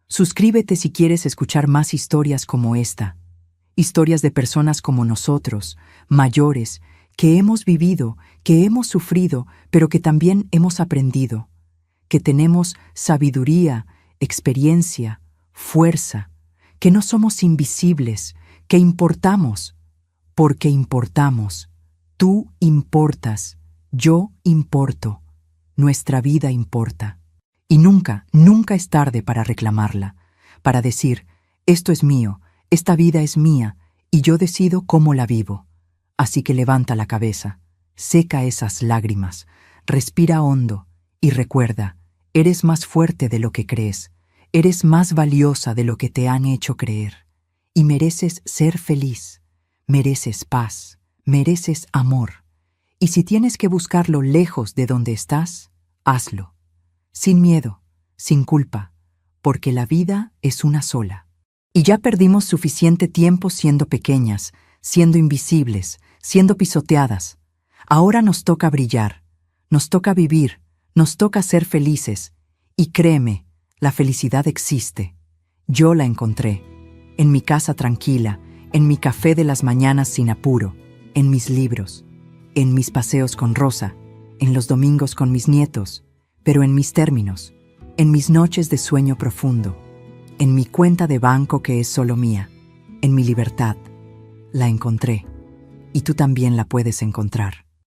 Suscríbete si quieres escuchar más historias como esta. Historias de personas como nosotros, mayores, que hemos vivido, que hemos sufrido, pero que también hemos aprendido. Que tenemos sabiduría, experiencia, fuerza, que no somos invisibles, que importamos, porque importamos. Tú importas, yo importo, nuestra vida importa. Y nunca, nunca es tarde para reclamarla, para decir, esto es mío, Esta vida es mía y yo decido cómo la vivo. Así que levanta la cabeza, seca esas lágrimas, respira hondo y recuerda, eres más fuerte de lo que crees, eres más valiosa de lo que te han hecho creer. Y mereces ser feliz, mereces paz, mereces amor. Y si tienes que buscarlo lejos de donde estás, hazlo. Sin miedo, sin culpa, porque la vida es una sola. Y ya perdimos suficiente tiempo siendo pequeñas, siendo invisibles, siendo pisoteadas. Ahora nos toca brillar, nos toca vivir, nos toca ser felices. Y créeme, la felicidad existe. Yo la encontré. En mi casa tranquila, en mi café de las mañanas sin apuro, en mis libros, en mis paseos con Rosa, en los domingos con mis nietos, pero en mis términos, en mis noches de sueño profundo, en mi cuenta de banco que es solo mía, en mi libertad. La encontré, y tú también la puedes encontrar.